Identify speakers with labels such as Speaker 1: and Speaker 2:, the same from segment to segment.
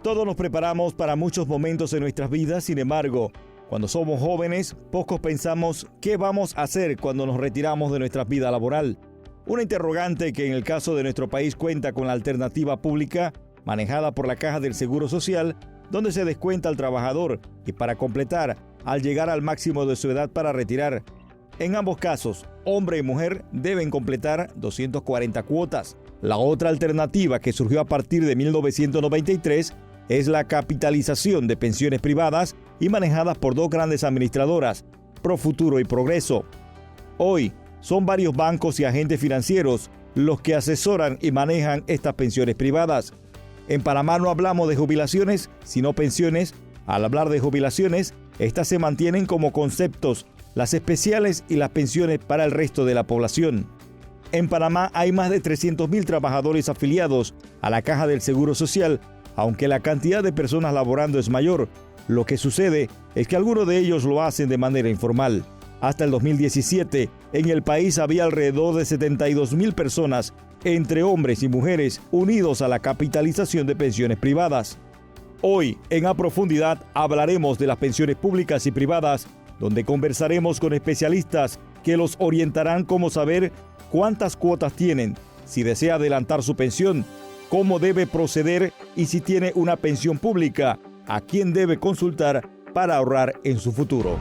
Speaker 1: Todos nos preparamos para muchos momentos en nuestras vidas, sin embargo, cuando somos jóvenes, pocos pensamos qué vamos a hacer cuando nos retiramos de nuestra vida laboral. Una interrogante que en el caso de nuestro país cuenta con la alternativa pública manejada por la Caja del Seguro Social, donde se descuenta al trabajador y para completar, al llegar al máximo de su edad para retirar. En ambos casos, hombre y mujer deben completar 240 cuotas. La otra alternativa que surgió a partir de 1993 es la capitalización de pensiones privadas y manejadas por dos grandes administradoras, Profuturo y Progreso. Hoy, son varios bancos y agentes financieros los que asesoran y manejan estas pensiones privadas. En Panamá no hablamos de jubilaciones, sino pensiones. Al hablar de jubilaciones, estas se mantienen como conceptos, las especiales y las pensiones para el resto de la población. En Panamá hay más de 300,000 trabajadores afiliados a la Caja del Seguro Social, aunque la cantidad de personas laborando es mayor. Lo que sucede es que algunos de ellos lo hacen de manera informal. Hasta el 2017, en el país había alrededor de 72,000 personas, entre hombres y mujeres, unidos a la capitalización de pensiones privadas. Hoy, en A Profundidad, hablaremos de las pensiones públicas y privadas, donde conversaremos con especialistas que los orientarán cómo saber cuántas cuotas tienen, si desea adelantar su pensión, cómo debe proceder y si tiene una pensión pública, a quién debe consultar para ahorrar en su futuro.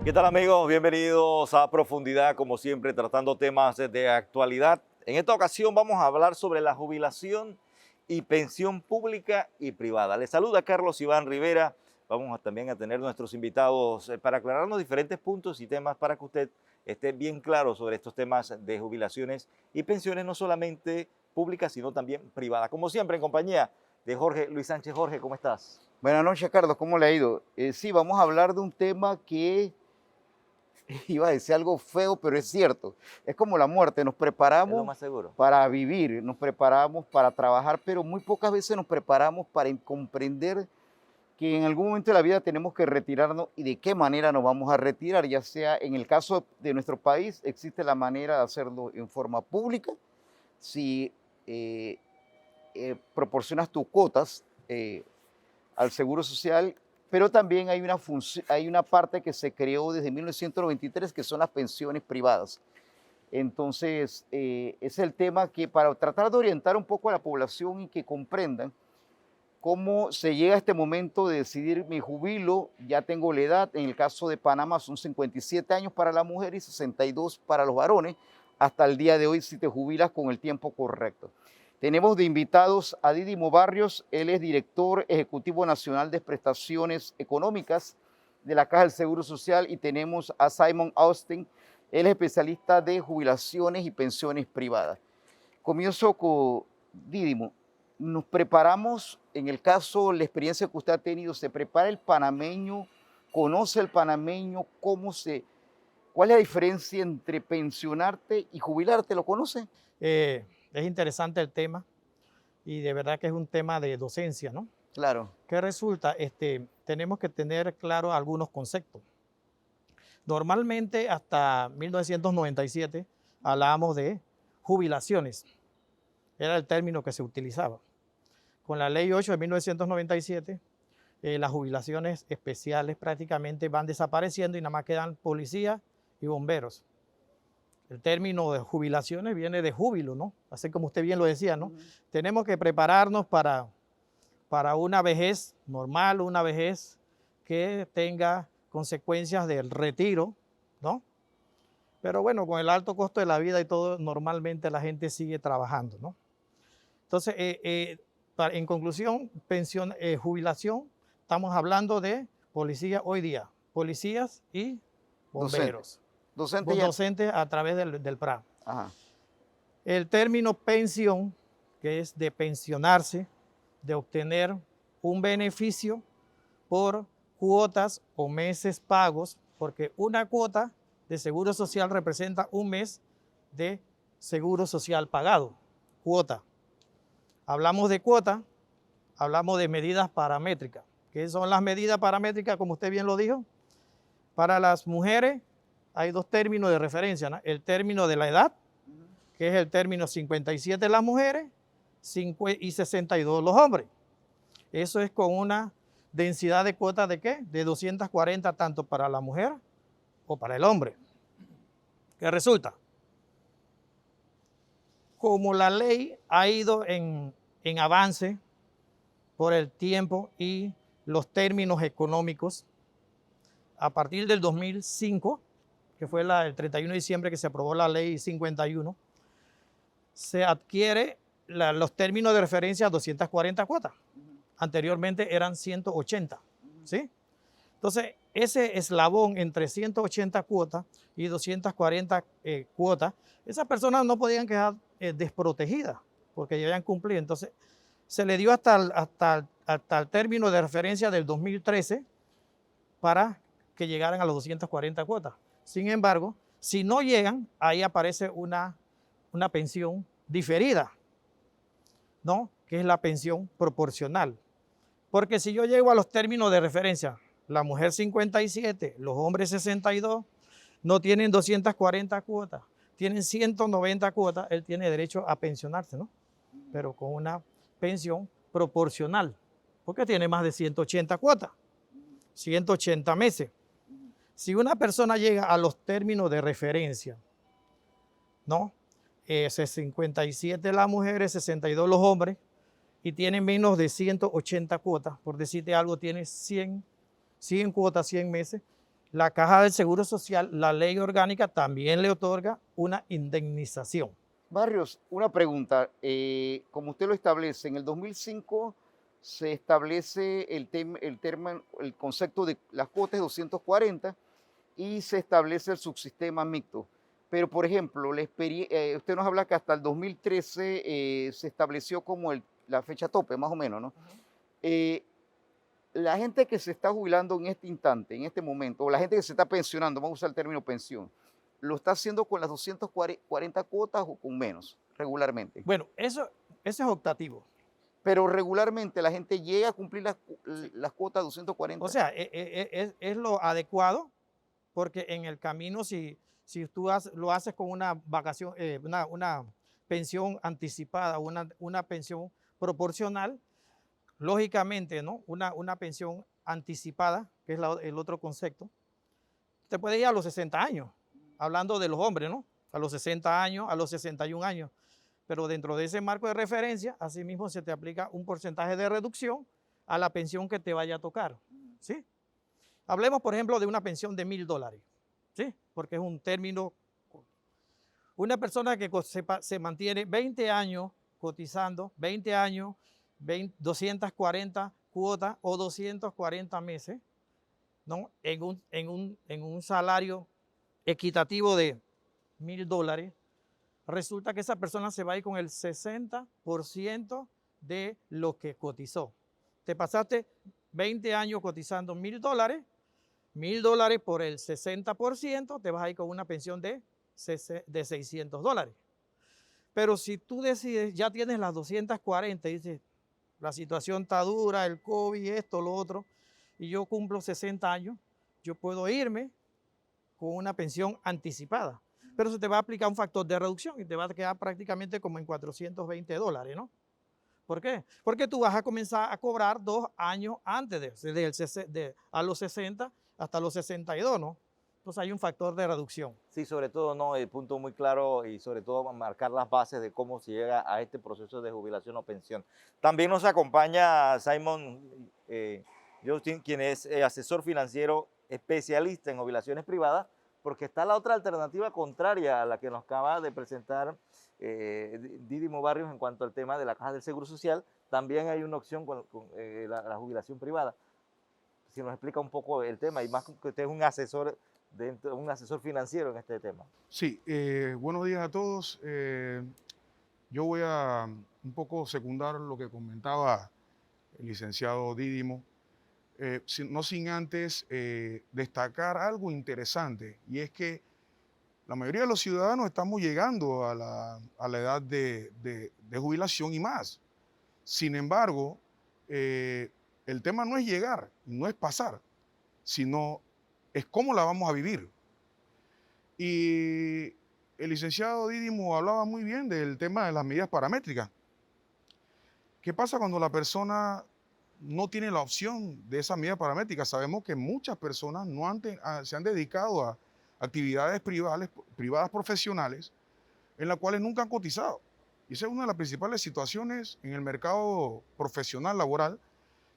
Speaker 1: ¿Qué tal, amigos? Bienvenidos a Profundidad, como siempre, tratando temas de actualidad. En esta ocasión vamos a hablar sobre la jubilación y pensión pública y privada. Les saluda Carlos Iván Rivera. Vamos también a tener nuestros invitados para aclararnos diferentes puntos y temas para que usted esté bien claro sobre estos temas de jubilaciones y pensiones, no solamente públicas, sino también privadas. Como siempre, en compañía de Jorge Luis Sánchez. Jorge, ¿cómo estás?
Speaker 2: Buenas noches, Carlos. ¿Cómo le ha ido? Sí, vamos a hablar de un tema que iba a decir algo feo, pero es cierto. Es como la muerte. Nos
Speaker 1: Es lo
Speaker 2: preparamos
Speaker 1: más seguro.
Speaker 2: para vivir, nos preparamos para trabajar, pero muy pocas veces nos preparamos para comprender que en algún momento de la vida tenemos que retirarnos y de qué manera nos vamos a retirar, ya sea en el caso de nuestro país, existe la manera de hacerlo en forma pública, si proporcionas tus cuotas al Seguro Social, pero también hay una parte que se creó desde 1993, que son las pensiones privadas. Entonces, es el tema que para tratar de orientar un poco a la población y que comprendan cómo se llega a este momento de decidir, me jubilo, ya tengo la edad, en el caso de Panamá son 57 años para la mujer y 62 para los varones, hasta el día de hoy si te jubilas con el tiempo correcto. Tenemos de invitados a Didimo Barrios, él es director ejecutivo nacional de prestaciones económicas de la Caja del Seguro Social, y tenemos a Simon Austin, él es especialista de jubilaciones y pensiones privadas. Comienzo con Didimo. Nos preparamos, en el caso, la experiencia que usted ha tenido, ¿se prepara el panameño? ¿Conoce el panameño? ¿Cuál es la diferencia entre pensionarte y jubilarte? ¿Lo conoce?
Speaker 3: Es interesante el tema y de verdad que es un tema de docencia, ¿no?
Speaker 2: Claro.
Speaker 3: ¿Qué resulta? Tenemos que tener claro algunos conceptos. Normalmente hasta 1997 hablábamos de jubilaciones. Era el término que se utilizaba. Con la Ley 8 de 1997, las jubilaciones especiales prácticamente van desapareciendo y nada más quedan policías y bomberos. El término de jubilaciones viene de júbilo, ¿no? Así como usted bien lo decía, ¿no? Tenemos que prepararnos para una vejez normal, una vejez que tenga consecuencias del retiro, ¿no? Pero bueno, con el alto costo de la vida y todo, normalmente la gente sigue trabajando, ¿no? Entonces, en conclusión, jubilación, estamos hablando de policía hoy día, policías y bomberos. Docentes a través del PRA.
Speaker 2: Ajá.
Speaker 3: El término pensión, que es de pensionarse, de obtener un beneficio por cuotas o meses pagos, porque una cuota de seguro social representa un mes de seguro social pagado, cuota. Hablamos de cuota, hablamos de medidas paramétricas. ¿Qué son las medidas paramétricas, como usted bien lo dijo? Para las mujeres hay dos términos de referencia, ¿no? El término de la edad, que es el término 57 las mujeres y 62 los hombres. Eso es con una densidad de cuotas de ¿qué? De 240 tanto para la mujer o para el hombre. ¿Qué resulta? Como la ley ha ido en avance por el tiempo y los términos económicos, a partir del 2005, que fue el 31 de diciembre que se aprobó la ley 51, se adquiere los términos de referencia a 240 cuotas. Anteriormente eran 180, ¿sí? Entonces, ese eslabón entre 180 cuotas y 240 cuotas, esas personas no podían quedar desprotegidas porque ya habían cumplido. Entonces, se le dio hasta el término de referencia del 2013 para que llegaran a los 240 cuotas. Sin embargo, si no llegan, ahí aparece una pensión diferida, ¿no? Que es la pensión proporcional. Porque si yo llego a los términos de referencia, la mujer 57, los hombres 62, no tienen 240 cuotas, tienen 190 cuotas, él tiene derecho a pensionarse, ¿no? Pero con una pensión proporcional, porque tiene más de 180 cuotas, 180 meses. Si una persona llega a los términos de referencia, ¿no? 57 las mujeres, 62 los hombres, y tiene menos de 180 cuotas, por decirte algo, tiene 100 cuotas, 100 meses, la Caja del Seguro Social, la ley orgánica, también le otorga una indemnización.
Speaker 2: Barrios, una pregunta. Como usted lo establece, en el 2005 se establece el concepto de las cuotas de 240 y se establece el subsistema mixto. Pero, por ejemplo, usted nos habla que hasta el 2013 se estableció como la fecha tope, más o menos, ¿no? La gente que se está jubilando en este instante, en este momento, o la gente que se está pensionando, vamos a usar el término pensión, ¿lo está haciendo con las 240 cuotas o con menos, regularmente?
Speaker 3: Bueno, eso es optativo.
Speaker 2: Pero regularmente la gente llega a cumplir las cuotas 240.
Speaker 3: O sea, es lo adecuado, porque en el camino, si tú lo haces con una vacación, una pensión anticipada, una pensión proporcional, lógicamente, ¿no? Una pensión anticipada, que es el otro concepto, te puede ir a los 60 años, hablando de los hombres, ¿no? A los 60 años, a los 61 años. Pero dentro de ese marco de referencia, asimismo se te aplica un porcentaje de reducción a la pensión que te vaya a tocar, ¿sí? Hablemos, por ejemplo, de una pensión de $1,000, ¿sí? Porque es un término. Una persona que se mantiene 20 años cotizando, 20 años, 240 cuotas o 240 meses, ¿no? En un salario equitativo de $1,000, resulta que esa persona se va a ir con el 60% de lo que cotizó. Te pasaste 20 años cotizando $1,000, $1,000 por el 60%, te vas a ir con una pensión de $600. Pero si tú decides, ya tienes las 240 y dices, la situación está dura, el COVID, esto, lo otro, y yo cumplo 60 años, yo puedo irme con una pensión anticipada. Pero se te va a aplicar un factor de reducción y te va a quedar prácticamente como en $420, ¿no? ¿Por qué? Porque tú vas a comenzar a cobrar 2 años antes, a los 60 hasta los 62, ¿no? Entonces hay un factor de reducción.
Speaker 4: Sí, sobre todo, ¿no? El punto muy claro y sobre todo marcar las bases de cómo se llega a este proceso de jubilación o pensión. También nos acompaña Simon Justin, quien es asesor financiero especialista en jubilaciones privadas, porque está la otra alternativa contraria a la que nos acaba de presentar Didimo Barrios en cuanto al tema de la Caja del Seguro Social. También hay una opción con la jubilación privada. Si nos explica un poco el tema, y más que usted es un asesor financiero en este tema.
Speaker 5: Sí, buenos días a todos. Yo voy a un poco secundar lo que comentaba el licenciado Didimo, no sin antes destacar algo interesante, y es que la mayoría de los ciudadanos estamos llegando a la edad de jubilación y más. Sin embargo, el tema no es llegar, no es pasar, sino es cómo la vamos a vivir. Y el licenciado Dídimo hablaba muy bien del tema de las medidas paramétricas. ¿Qué pasa cuando la persona no tiene la opción de esa medida paramétrica? Sabemos que muchas personas se han dedicado a actividades privadas profesionales en las cuales nunca han cotizado. Y esa es una de las principales situaciones en el mercado profesional laboral,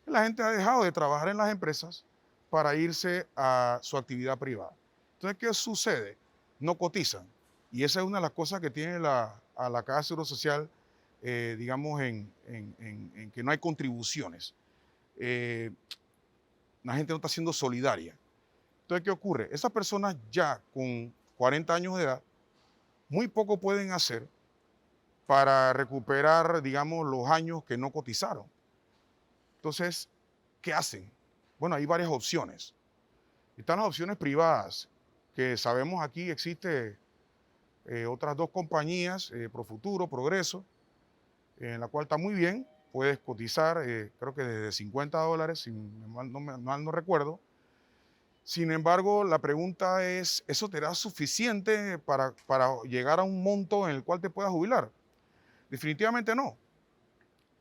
Speaker 5: que la gente ha dejado de trabajar en las empresas para irse a su actividad privada. Entonces, ¿qué sucede? No cotizan. Y esa es una de las cosas que tiene a la Caja de Seguro Social, digamos, en que no hay contribuciones. La gente no está siendo solidaria. Entonces, ¿qué ocurre? Esas personas ya con 40 años de edad, muy poco pueden hacer para recuperar, digamos, los años que no cotizaron. Entonces, ¿qué hacen? Bueno, hay varias opciones. Están las opciones privadas, que sabemos aquí existe otras dos compañías, Profuturo, Progreso, en la cual está muy bien, puedes cotizar, creo que desde $50, si mal no recuerdo. Sin embargo, la pregunta es, ¿eso te da suficiente para llegar a un monto en el cual te puedas jubilar? Definitivamente no,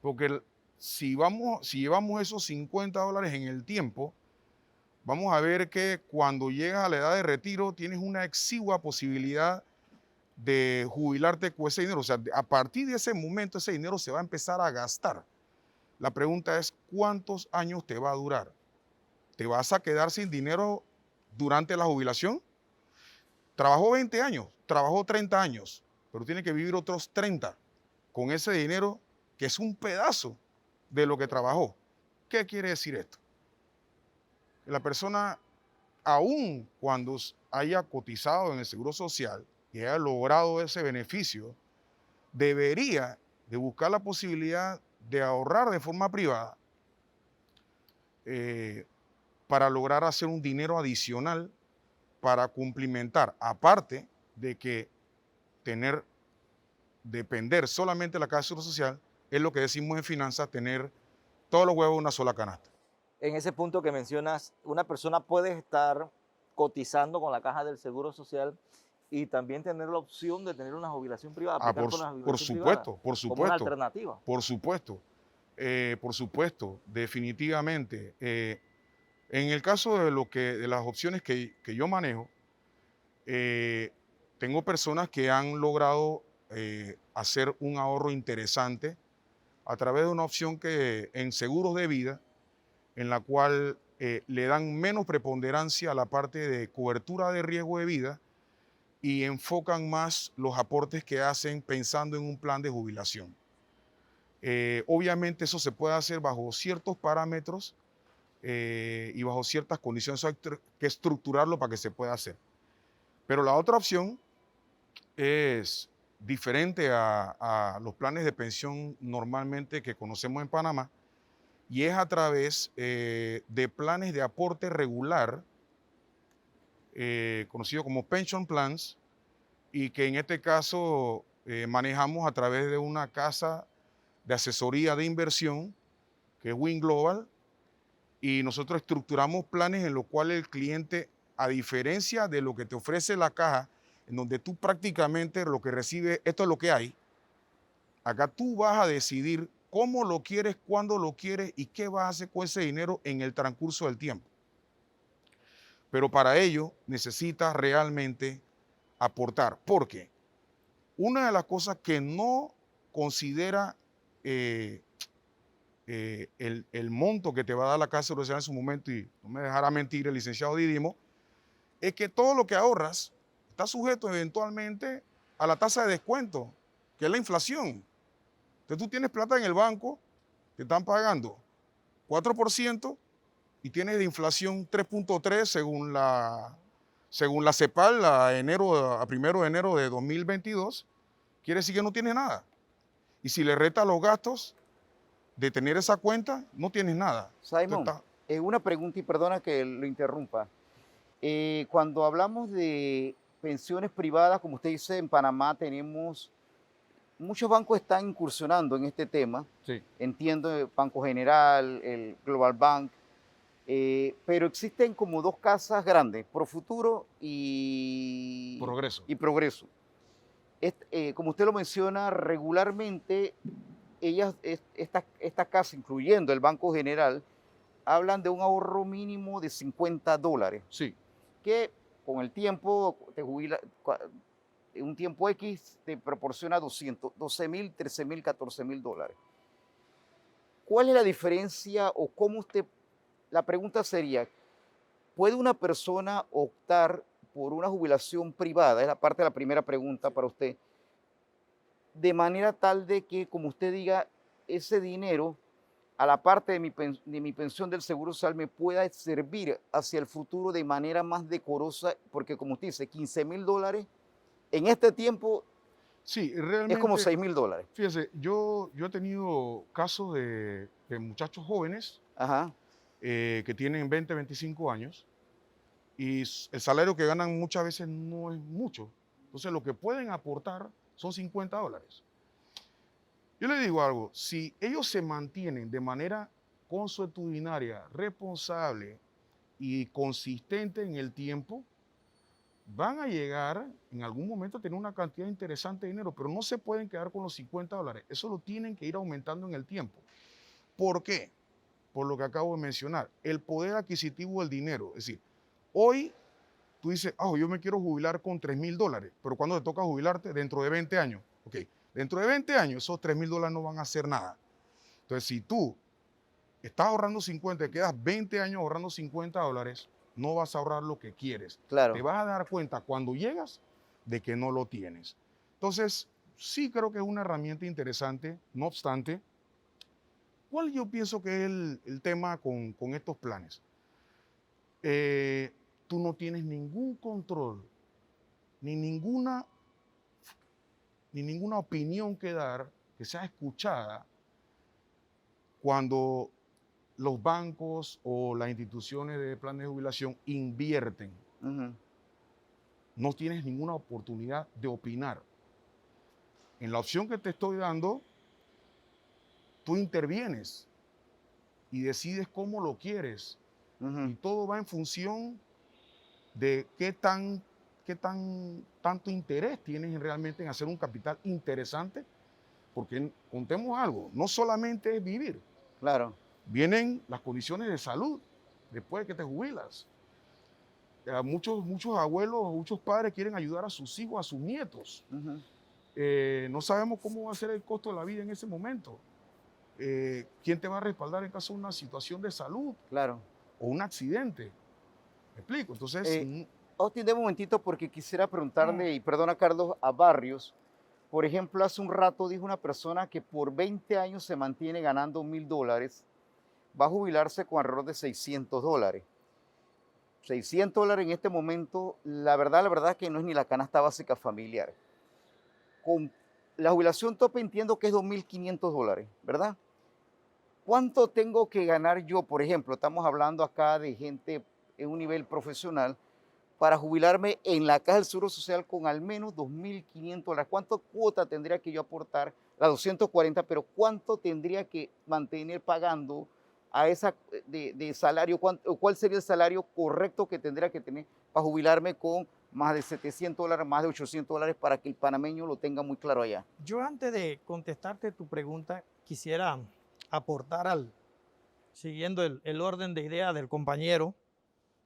Speaker 5: porque si llevamos esos $50 en el tiempo, vamos a ver que cuando llegas a la edad de retiro tienes una exigua posibilidad de jubilarte con ese dinero. O sea, a partir de ese momento ese dinero se va a empezar a gastar. La pregunta es, ¿cuántos años te va a durar? ¿Te vas a quedar sin dinero durante la jubilación? Trabajó 20 años, trabajó 30 años, pero tiene que vivir otros 30 con ese dinero que es un pedazo de lo que trabajó. ¿Qué quiere decir esto? La persona, aun cuando haya cotizado en el Seguro Social y haya logrado ese beneficio, debería de buscar la posibilidad de ahorrar de forma privada para lograr hacer un dinero adicional para cumplimentar, aparte de que depender solamente de la Caja de Seguro Social, es lo que decimos en finanzas, tener todos los huevos en una sola canasta.
Speaker 4: En ese punto que mencionas, una persona puede estar cotizando con la Caja del Seguro Social y también tener la opción de tener una jubilación privada, aplicar por una jubilación privada,
Speaker 5: por supuesto.
Speaker 4: como una alternativa.
Speaker 5: Por supuesto, definitivamente. En el caso de las opciones que yo manejo, tengo personas que han logrado hacer un ahorro interesante a través de una opción que en seguros de vida, en la cual le dan menos preponderancia a la parte de cobertura de riesgo de vida y enfocan más los aportes que hacen pensando en un plan de jubilación. Obviamente eso se puede hacer bajo ciertos parámetros y bajo ciertas condiciones. Hay que estructurarlo para que se pueda hacer. Pero la otra opción es diferente a los planes de pensión normalmente que conocemos en Panamá, y es a través de planes de aporte regular, conocido como pension plans, y que en este caso manejamos a través de una casa de asesoría de inversión, que es Win Global, y nosotros estructuramos planes en los cuales el cliente, a diferencia de lo que te ofrece la caja, en donde tú prácticamente lo que recibes, esto es lo que hay, acá tú vas a decidir cómo lo quieres, cuándo lo quieres y qué vas a hacer con ese dinero en el transcurso del tiempo. Pero para ello necesitas realmente aportar, porque una de las cosas que no considera el monto que te va a dar la Caja de Seguro Social en su momento, y no me dejará mentir el licenciado Dídimo, es que todo lo que ahorras está sujeto eventualmente a la tasa de descuento, que es la inflación. Entonces tú tienes plata en el banco, te están pagando 4% y tienes de inflación 3.3 según la CEPAL a 1 de enero de 2022, quiere decir que no tienes nada. Y si le restas los gastos de tener esa cuenta, no tienes nada.
Speaker 2: Simon, una pregunta y perdona que lo interrumpa. Cuando hablamos de pensiones privadas, como usted dice, en Panamá tenemos, muchos bancos están incursionando en este tema.
Speaker 5: Sí.
Speaker 2: Entiendo, Banco General, el Global Bank. Pero existen como dos casas grandes, Profuturo
Speaker 5: Progreso.
Speaker 2: y Progreso. Como usted lo menciona, regularmente esta casa, incluyendo el Banco General, hablan de un ahorro mínimo de $50,
Speaker 5: Sí,
Speaker 2: que con el tiempo te jubila, un tiempo X te proporciona 12,000, 13,000, $14,000. ¿Cuál es la diferencia o cómo usted, la pregunta sería, ¿puede una persona optar por una jubilación privada? Es la parte de la primera pregunta para usted, de manera tal de que, como usted diga, ese dinero, a la parte de mi pensión del Seguro Social, me pueda servir hacia el futuro de manera más decorosa, porque como usted dice, $15,000 en este tiempo
Speaker 5: sí,
Speaker 2: es como
Speaker 5: realmente,
Speaker 2: $6,000.
Speaker 5: fíjese, yo he tenido casos de muchachos jóvenes
Speaker 2: Ajá,
Speaker 5: que tienen 20, 25 años y el salario que ganan muchas veces no es mucho. Entonces, lo que pueden aportar son $50. Yo le digo algo, si ellos se mantienen de manera consuetudinaria, responsable y consistente en el tiempo, van a llegar en algún momento a tener una cantidad interesante de dinero, pero no se pueden quedar con los $50. Eso lo tienen que ir aumentando en el tiempo. ¿Por qué? Por lo que acabo de mencionar, el poder adquisitivo del dinero. Es decir, hoy tú dices, yo me quiero jubilar con $3,000, pero ¿cuándo te toca jubilarte? Dentro de 20 años. Ok, dentro de 20 años esos $3,000 no van a hacer nada. Entonces, si tú estás ahorrando 50, te quedas 20 años ahorrando $50, no vas a ahorrar lo que quieres. Te
Speaker 2: claro.
Speaker 5: vas a dar cuenta cuando llegas de que no lo tienes. Entonces, sí creo que es una herramienta interesante. No obstante, ¿cuál yo pienso que es el tema con estos planes? Tú no tienes ningún control, ni ninguna opinión que dar que sea escuchada cuando los bancos o las instituciones de planes de jubilación invierten.
Speaker 2: Ujú,
Speaker 5: No tienes ninguna oportunidad de opinar. En la opción que te estoy dando, tú intervienes y decides cómo lo quieres.
Speaker 2: ujú.
Speaker 5: Y todo va en función de tanto interés tienes realmente en hacer un capital interesante, porque contemos algo, no solamente es vivir,
Speaker 2: Claro.
Speaker 5: vienen las condiciones de salud después de que te jubilas. Muchos abuelos, muchos padres quieren ayudar a sus hijos, a sus nietos.
Speaker 2: Ujú,
Speaker 5: No sabemos cómo va a ser el costo de la vida en ese momento. ¿Quién te va a respaldar en caso de una situación de salud
Speaker 2: claro.
Speaker 5: o un accidente? ¿Me explico? Entonces,
Speaker 2: Eh, Austin, de un momentito porque quisiera preguntarle, y perdona Carlos, a Barrios. Por ejemplo, hace un rato dijo una persona que por 20 años se mantiene ganando $1,000, va a jubilarse con alrededor de $600. $600 en este momento, la verdad que no es ni la canasta básica familiar. Con la jubilación tope entiendo que es $2,500, ¿verdad? ¿Cuánto tengo que ganar yo, por ejemplo? Estamos hablando acá de gente en un nivel profesional para jubilarme en la Caja del Seguro Social con al menos $2,500. ¿Cuánto cuota tendría que yo aportar? La 240, pero ¿cuánto tendría que mantener pagando a esa de salario? ¿Cuál sería el salario correcto que tendría que tener para jubilarme con más de $700, más de $800 para que el panameño lo tenga muy claro allá?
Speaker 3: Yo antes de contestarte tu pregunta, quisiera aportar siguiendo el orden de ideas del compañero,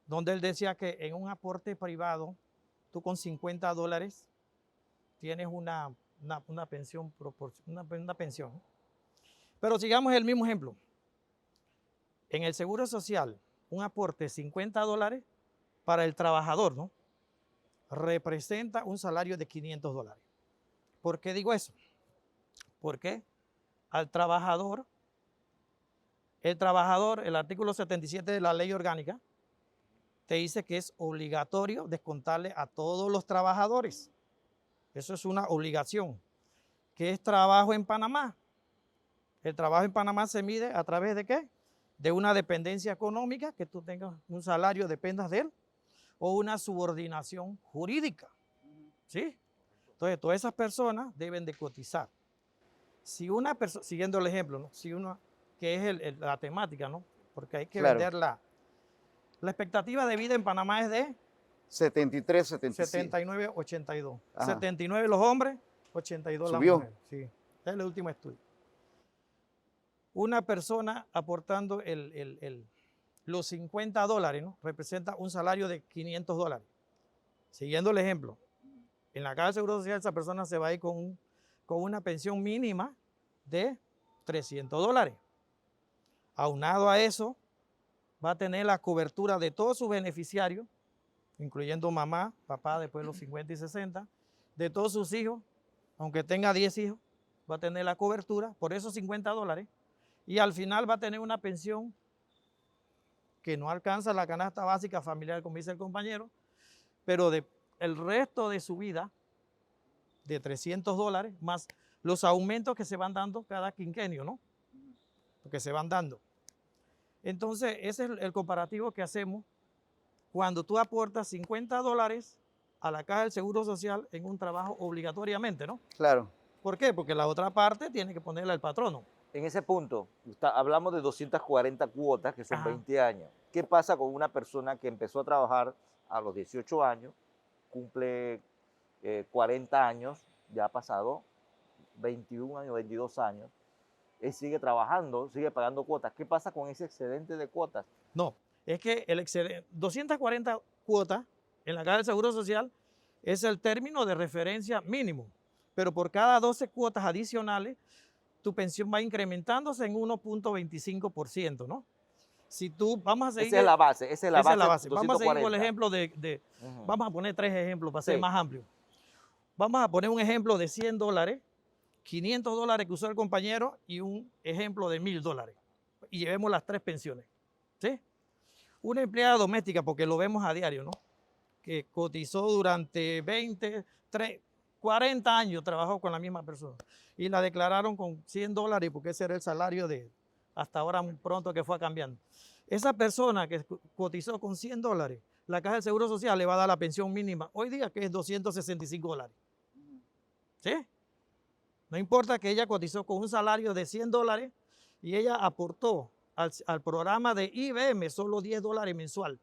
Speaker 3: donde él decía que en un aporte privado, tú con $50 tienes una pensión, una pensión. Pero sigamos el mismo ejemplo. En el Seguro Social, un aporte de $50 para el trabajador, ¿no? Representa un salario de $500. ¿Por qué digo eso? Porque al trabajador, el artículo 77 de la ley orgánica, te dice que es obligatorio descontarle a todos los trabajadores. Eso es una obligación. ¿Qué es trabajo en Panamá? El trabajo en Panamá se mide a través de ¿qué? De una dependencia económica, que tú tengas un salario, dependas de él, o una subordinación jurídica. ¿Sí? Entonces, todas esas personas deben de cotizar. Si una persona, siguiendo el ejemplo, ¿no? Si uno, que es la temática, ¿no? Porque hay que
Speaker 2: Claro.
Speaker 3: vender La expectativa de vida en Panamá es de
Speaker 2: 73, 75.
Speaker 3: 79, 82.
Speaker 2: Ajá.
Speaker 3: 79 los hombres, 82 las
Speaker 2: Subió.
Speaker 3: mujeres. Sí, es el último estudio. Una persona aportando los $50, ¿no? Representa un salario de $500. Siguiendo el ejemplo, en la Caja de Seguro Social esa persona se va a ir con una pensión mínima de $300. Aunado a eso, va a tener la cobertura de todos sus beneficiarios, incluyendo mamá, papá después de los 50 y 60, de todos sus hijos, aunque tenga 10 hijos, va a tener la cobertura por esos $50 y al final va a tener una pensión que no alcanza la canasta básica familiar, como dice el compañero, pero el resto de su vida, de $300, más los aumentos que se van dando cada quinquenio, ¿no? Que se van dando. Entonces, ese es el comparativo que hacemos cuando tú aportas $50 a la Caja del Seguro Social en un trabajo obligatoriamente, ¿no?
Speaker 2: Claro.
Speaker 3: ¿Por qué? Porque la otra parte tiene que ponerla el patrono.
Speaker 4: En ese punto, hablamos de 240 cuotas, que son
Speaker 3: Ajá.
Speaker 4: 20 años. ¿Qué pasa con una persona que empezó a trabajar a los 18 años, cumple 40 años, ya ha pasado 21 años, 22 años, él sigue trabajando, sigue pagando cuotas? ¿Qué pasa con ese excedente de cuotas?
Speaker 3: No, es que el excedente, 240 cuotas en la Caja del Seguro Social es el término de referencia mínimo, pero por cada 12 cuotas adicionales, tu pensión va incrementándose en 1.25%, ¿no? Si tú, vamos a seguir...
Speaker 4: Esa es la base, esa es la
Speaker 3: esa es la
Speaker 4: base.
Speaker 3: base. Vamos a seguir con el
Speaker 4: 240.
Speaker 3: ejemplo de
Speaker 4: Ujú.
Speaker 3: vamos a poner 3 ejemplos para ser
Speaker 4: Sí.
Speaker 3: más amplio. Vamos a poner un ejemplo de $100, $500 que usó el compañero y un ejemplo de $1.000. Y llevemos las 3 pensiones, ¿sí? Una empleada doméstica, porque lo vemos a diario, ¿no? Que cotizó durante 20, 40 años, trabajó con la misma persona. Y la declararon con $100 porque ese era el salario de hasta ahora muy pronto que fue cambiando. Esa persona que cotizó con $100, la Caja del Seguro Social le va a dar la pensión mínima hoy día, que es $265. ¿Sí? No importa que ella cotizó con un salario de $100 y ella aportó al programa de IBM solo $10 mensual.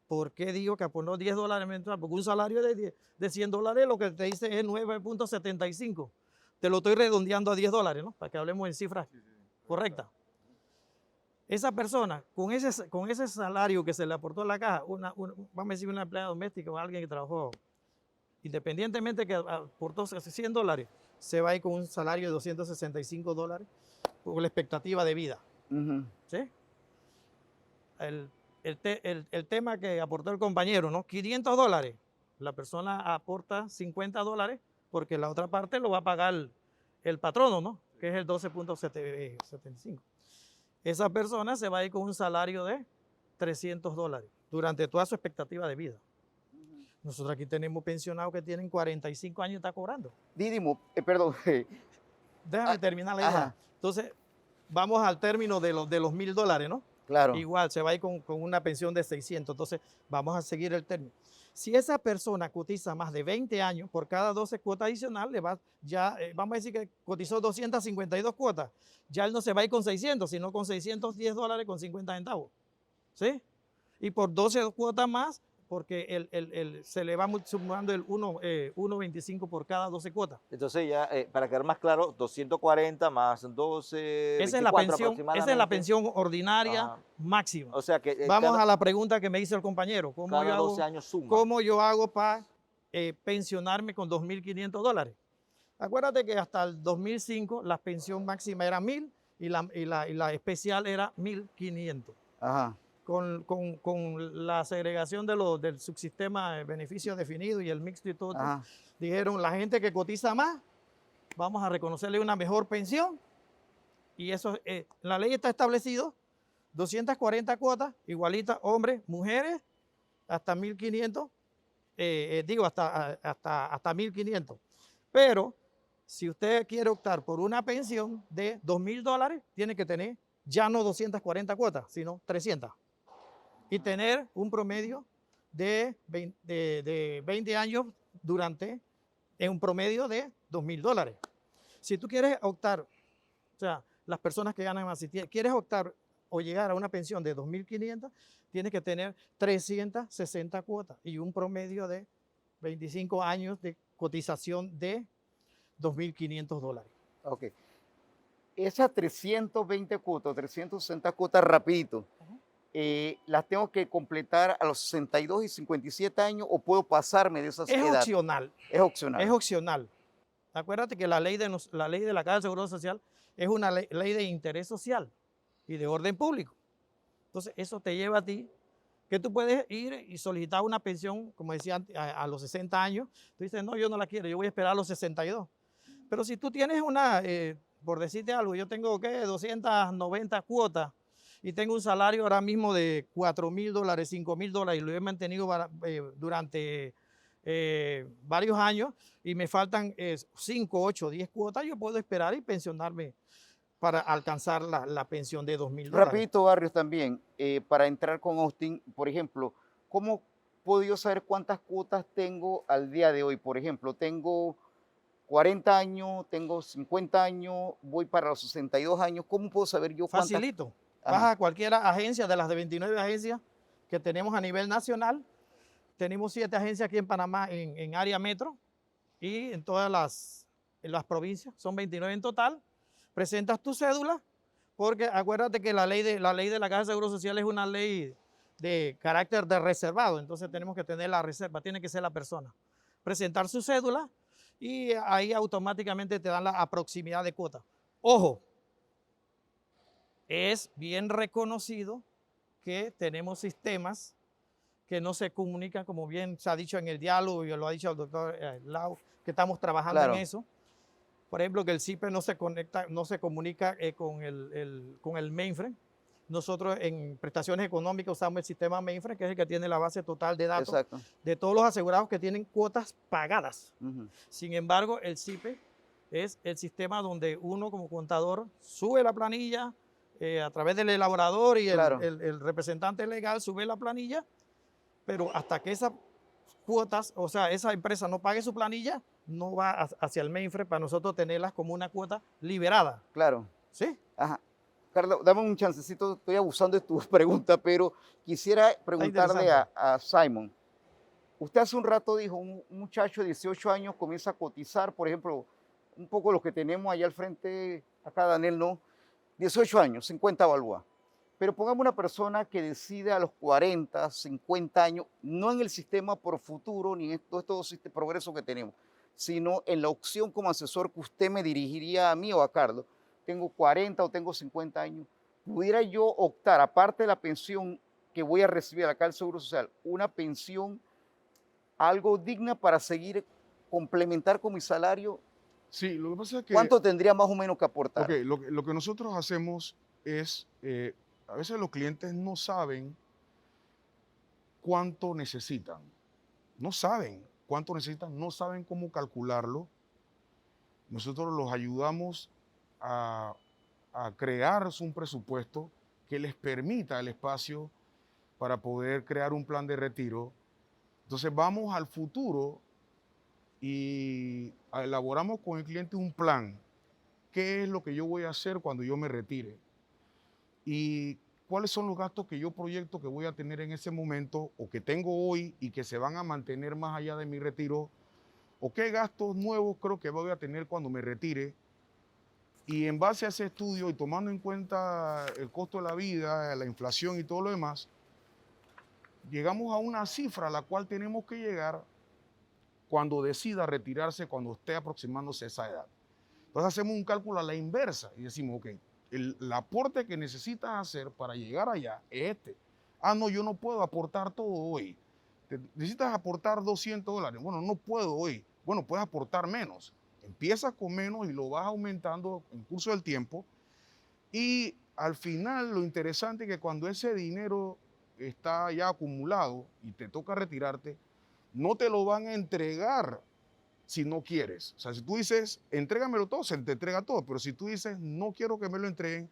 Speaker 3: ¿Por qué digo que aportó $10 mensual? Porque un salario de $100 lo que te dice es 9.75. Te lo estoy redondeando a $10, ¿no? Para que hablemos en cifras correctas. Esa persona, con ese salario que se le aportó a la caja, vamos a decir una empleada doméstica o alguien que trabajó, independientemente que aportó $100, se va a ir con un salario de $265 por la expectativa de vida.
Speaker 2: Ujú.
Speaker 3: ¿Sí? El tema que aportó el compañero, ¿no? $500. La persona aporta $50 porque la otra parte lo va a pagar el patrono, ¿no? Que es el 12.75. Esa persona se va a ir con un salario de $300 durante toda su expectativa de vida. Nosotros aquí tenemos pensionados que tienen 45 años y están cobrando.
Speaker 2: Didimo, perdón.
Speaker 3: Déjame terminar la idea.
Speaker 2: Ajá.
Speaker 3: Entonces, vamos al término de los $1.000, ¿no?
Speaker 2: Claro.
Speaker 3: Igual, se va a ir con una pensión de 600. Entonces, vamos a seguir el término. Si esa persona cotiza más de 20 años, por cada 12 cuotas adicionales, vamos a decir que cotizó 252 cuotas, ya él no se va a ir con 600, sino con $610 con 50 centavos. ¿Sí? Y por 12 cuotas más, porque se le va sumando el 1.25 por cada 12 cuotas.
Speaker 4: Entonces ya, para quedar más claro, 240 más 12,
Speaker 3: Esa es la
Speaker 4: 24
Speaker 3: pensión, esa es la pensión ordinaria
Speaker 4: Ajá.
Speaker 3: máxima.
Speaker 4: O sea que
Speaker 3: Vamos
Speaker 4: cada,
Speaker 3: a la pregunta que me hizo el compañero.
Speaker 4: cada 12 años suma.
Speaker 3: ¿Cómo yo hago para pensionarme con $2.500? Acuérdate que hasta el 2005 la pensión máxima era 1.000 y la especial era 1.500.
Speaker 2: Ajá.
Speaker 3: Con la segregación del subsistema de beneficios definidos y el mixto y todo,
Speaker 2: Ajá.
Speaker 3: dijeron la gente que cotiza más, vamos a reconocerle una mejor pensión. Y eso, la ley está establecido, 240 cuotas, igualitas, hombres, mujeres, hasta 1.500, hasta 1.500. Pero si usted quiere optar por una pensión de $2.000, tiene que tener ya no 240 cuotas, sino 300. Y tener un promedio de 20 años en un promedio de $2.000. Si tú quieres optar, o sea, las personas que ganan más, si quieres optar o llegar a una pensión de 2.500, tienes que tener 360 cuotas y un promedio de 25 años de cotización de $2.500.
Speaker 2: Ok. Esas 320 cuotas, 360 cuotas rapidito, ¿las tengo que completar a los 62 y 57 años o puedo pasarme de esas
Speaker 3: Es
Speaker 2: edades?
Speaker 3: opcional.
Speaker 2: Es opcional.
Speaker 3: Es opcional. Acuérdate que la ley de la Caja de Seguro Social es una ley de interés social y de orden público. Entonces, eso te lleva a ti que tú puedes ir y solicitar una pensión, como decía antes, a los 60 años. Tú dices, no, yo no la quiero, yo voy a esperar a los 62. Pero si tú tienes por decirte algo, yo tengo, ¿qué? 290 cuotas y tengo un salario ahora mismo de $4.000, $5.000 y lo he mantenido durante varios años y me faltan 5, 8, 10 cuotas, yo puedo esperar y pensionarme para alcanzar la pensión de $2.000.
Speaker 2: Rapidito, Barrios, también, para entrar con Austin, por ejemplo, ¿cómo puedo yo saber cuántas cuotas tengo al día de hoy? Por ejemplo, tengo 40 años, tengo 50 años, voy para los 62 años. ¿Cómo puedo saber yo cuántas?
Speaker 3: Facilito.
Speaker 2: Ajá.
Speaker 3: Vas a cualquier agencia de las de 29 agencias que tenemos a nivel nacional. Tenemos 7 agencias aquí en Panamá en área metro y en todas las provincias. Son 29 en total. Presentas tu cédula porque acuérdate que la ley de la Caja de Seguro Social es una ley de carácter de reservado. Entonces tenemos que tener la reserva, tiene que ser la persona. Presentar su cédula y ahí automáticamente te dan la proximidad de cuota. Ojo, es bien reconocido que tenemos sistemas que no se comunican, como bien se ha dicho en el diálogo, y lo ha dicho el doctor Lau, que estamos trabajando
Speaker 2: Claro.
Speaker 3: en eso. Por ejemplo, que el CIPE no se comunica con el mainframe. Nosotros en prestaciones económicas usamos el sistema mainframe, que es el que tiene la base total de datos
Speaker 2: Exacto.
Speaker 3: de todos los asegurados que tienen cuotas pagadas.
Speaker 2: Ujú.
Speaker 3: Sin embargo, el CIPE es el sistema donde uno como contador sube la planilla a través del elaborador y
Speaker 2: Claro.
Speaker 3: el representante legal sube la planilla, pero hasta que esas cuotas, o sea, esa empresa no pague su planilla, no va hacia el mainframe para nosotros tenerlas como una cuota liberada.
Speaker 2: Claro.
Speaker 3: ¿Sí?
Speaker 2: Ajá. Carlos, dame un chancecito, estoy abusando de tu pregunta, pero quisiera preguntarle
Speaker 3: interesante.
Speaker 2: a Simon. Usted hace un rato dijo, un muchacho de 18 años comienza a cotizar, por ejemplo, un poco los que tenemos allá al frente, acá Daniel no, 18 años, 50 balúa. Pero pongamos una persona que decide a los 40, 50 años, no en el sistema por futuro, ni en todo este progreso que tenemos, sino en la opción como asesor que usted me dirigiría a mí o a Carlos. Tengo 40 o tengo 50 años, ¿pudiera yo optar, aparte de la pensión que voy a recibir acá del Seguro Social, una pensión algo digna para seguir complementar con mi salario?
Speaker 5: Sí, lo que pasa es que,
Speaker 2: ¿Cuánto tendría más o menos que aportar?
Speaker 5: ok, lo que nosotros hacemos es, a veces los clientes no saben cuánto necesitan, no saben cuánto necesitan, no saben cómo calcularlo. Nosotros los ayudamos a crear un presupuesto que les permita el espacio para poder crear un plan de retiro. Entonces vamos al futuro y elaboramos con el cliente un plan. ¿Qué es lo que yo voy a hacer cuando yo me retire? Y cuáles son los gastos que yo proyecto que voy a tener en ese momento o que tengo hoy y que se van a mantener más allá de mi retiro, o qué gastos nuevos creo que voy a tener cuando me retire. Y en base a ese estudio y tomando en cuenta el costo de la vida, la inflación y todo lo demás, llegamos a una cifra a la cual tenemos que llegar cuando decida retirarse, cuando esté aproximándose a esa edad. Entonces hacemos un cálculo a la inversa y decimos, ok, el aporte que necesitas hacer para llegar allá es este. Ah, no, yo no puedo aportar todo hoy. Necesitas aportar $200. Bueno, no puedo hoy. Bueno, puedes aportar menos. Empiezas con menos y lo vas aumentando en curso del tiempo. Y al final lo interesante es que cuando ese dinero está ya acumulado y te toca retirarte, no te lo van a entregar si no quieres. O sea, si tú dices, entrégamelo todo, se te entrega todo. Pero si tú dices, no quiero que me lo entreguen,